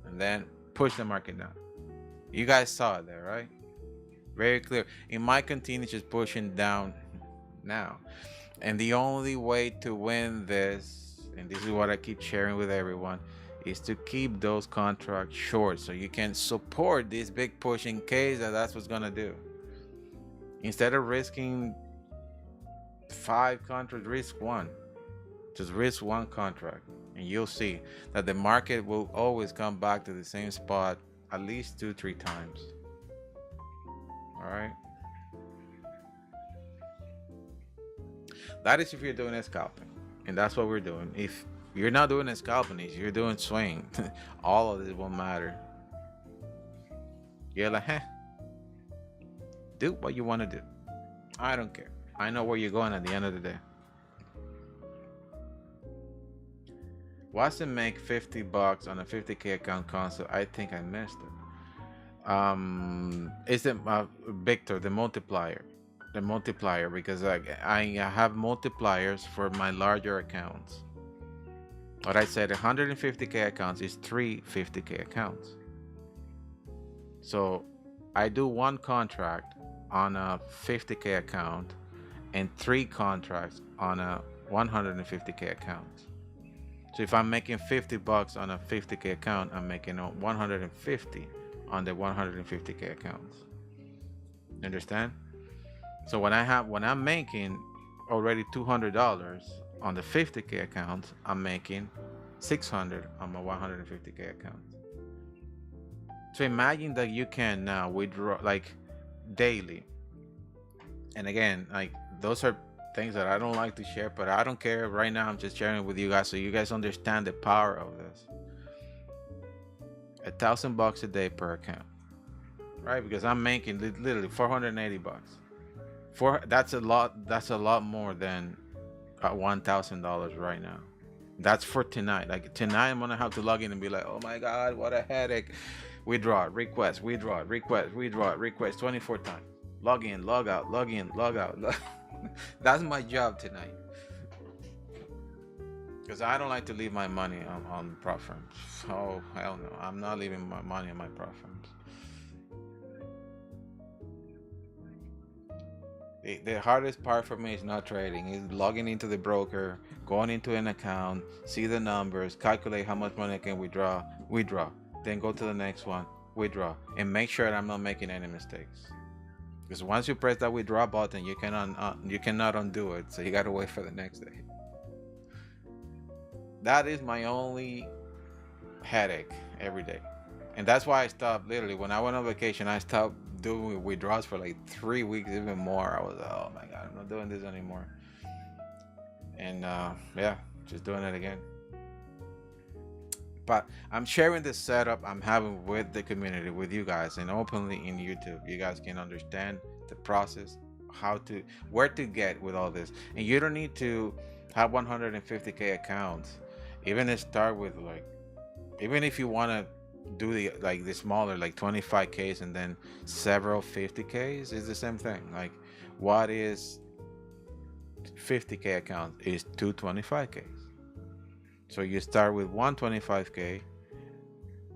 and then push the market down. You guys saw it there, right? Very clear. It might continue just pushing down now. And the only way to win this, and this is what I keep sharing with everyone, is to keep those contracts short so you can support this big push in case that's what's going to do. Instead of risking 5 contracts, risk 1. Just risk 1 contract, and you'll see that the market will always come back to the same spot at least 2-3 times. All right. That is if you're doing a scalping, and that's what we're doing. If you're not doing a scalping, if you're doing swing, all of this won't matter. You're like, do what you want to do. I don't care. I know where you're going at the end of the day. What's to make 50 bucks on a 50K account console? I think I missed it. Is it Victor, the multiplier? The multiplier, because I have multipliers for my larger accounts. What I said, 150K accounts is 3 50K accounts. So I do 1 contract on a 50K account and 3 contracts on a 150K account. So if I'm making 50 bucks on a 50K account, I'm making 150 on the 150K accounts. Understand? So when I'm making already $200 on the 50K account, I'm making 600 on my 150K account. So imagine that you can now withdraw like daily. And again, like those are things that I don't like to share, but I don't care. Right now I'm just sharing with you guys so you guys understand the power of this. $1,000 a day per account, right? Because I'm making literally 480 bucks. That's a lot more than $1,000 right now. That's for tonight. Like tonight I'm gonna have to log in and be like, oh my god, what a headache. Withdraw, request, withdraw, request, withdraw, request 24 times. Log in, log out, log in, log out. That's my job tonight. Because I don't like to leave my money on prop firms. Oh hell no, I'm not leaving my money on my prop firms. The hardest part for me is not trading. Is logging into the broker, going into an account, see the numbers, calculate how much money I can withdraw, then go to the next one, withdraw, and make sure that I'm not making any mistakes. Because once you press that withdraw button, you cannot undo it. So you gotta wait for the next day. That is my only headache every day, and that's why I stopped. Literally, when I went on vacation, I stopped doing withdrawals for like 3 weeks, even more. I was like, oh my god, I'm not doing this anymore. And yeah, just doing it again. But I'm sharing this setup I'm having with the community, with you guys, and openly in YouTube. You guys can understand the process, where to get with all this. And you don't need to have 150K accounts. Even start with even if you want to do the smaller, like 25Ks and then several 50Ks, is the same thing. Like, what is 50K account is 2 25Ks. So you start with 125K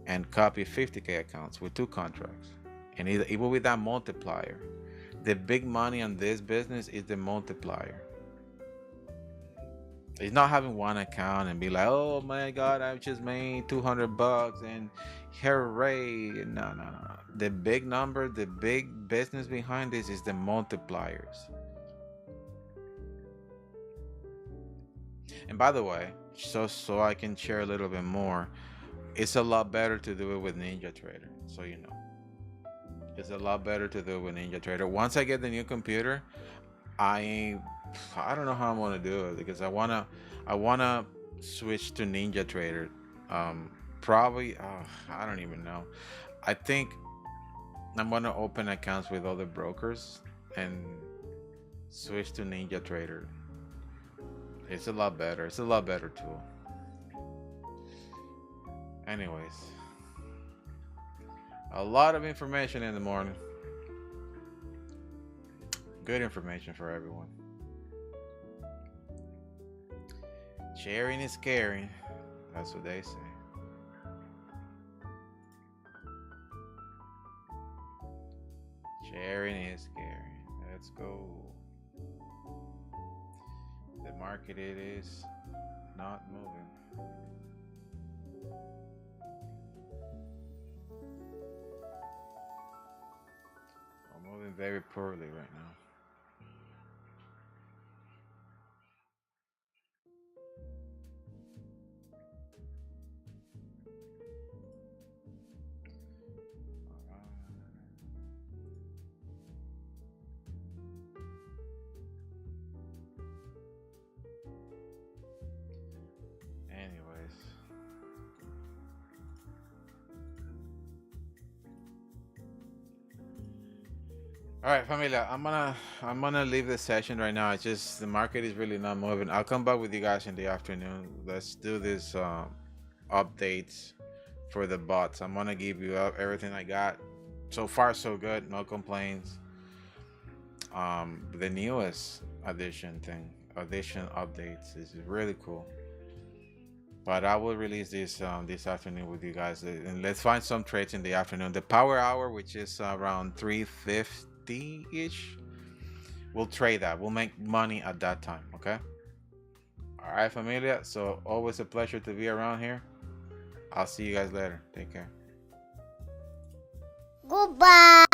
and copy 50K accounts with 2 contracts, and even with that multiplier. The big money on this business is the multiplier. It's not having one account and be like, oh my god, I've just made 200 bucks and hooray. No. The big number, the big business behind this is the multipliers. And by the way, so I can share a little bit more, it's a lot better to do it with NinjaTrader, so you know. It's a lot better to do with NinjaTrader. Once I get the new computer, I don't know how I'm gonna do it, because I wanna switch to NinjaTrader. Probably I don't even know. I think I'm gonna open accounts with other brokers and switch to NinjaTrader. It's a lot better. It's a lot better tool. Anyways, a lot of information in the morning. Good information for everyone. Sharing is caring. That's what they say. Sharing is caring. Let's go. The market, it is not moving. I'm moving very poorly right now. Anyways, all right, familia. I'm gonna leave the session right now. It's just the market is really not moving. I'll come back with you guys in the afternoon. Let's do this updates for the bots. I'm gonna give you everything I got. So far, so good. No complaints. The newest addition updates is really cool. But I will release this this afternoon with you guys, and let's find some trades in the afternoon. The power hour, which is around 3:50 ish, we'll trade that. We'll make money at that time. Okay. All right, familia. So always a pleasure to be around here. I'll see you guys later. Take care. Goodbye.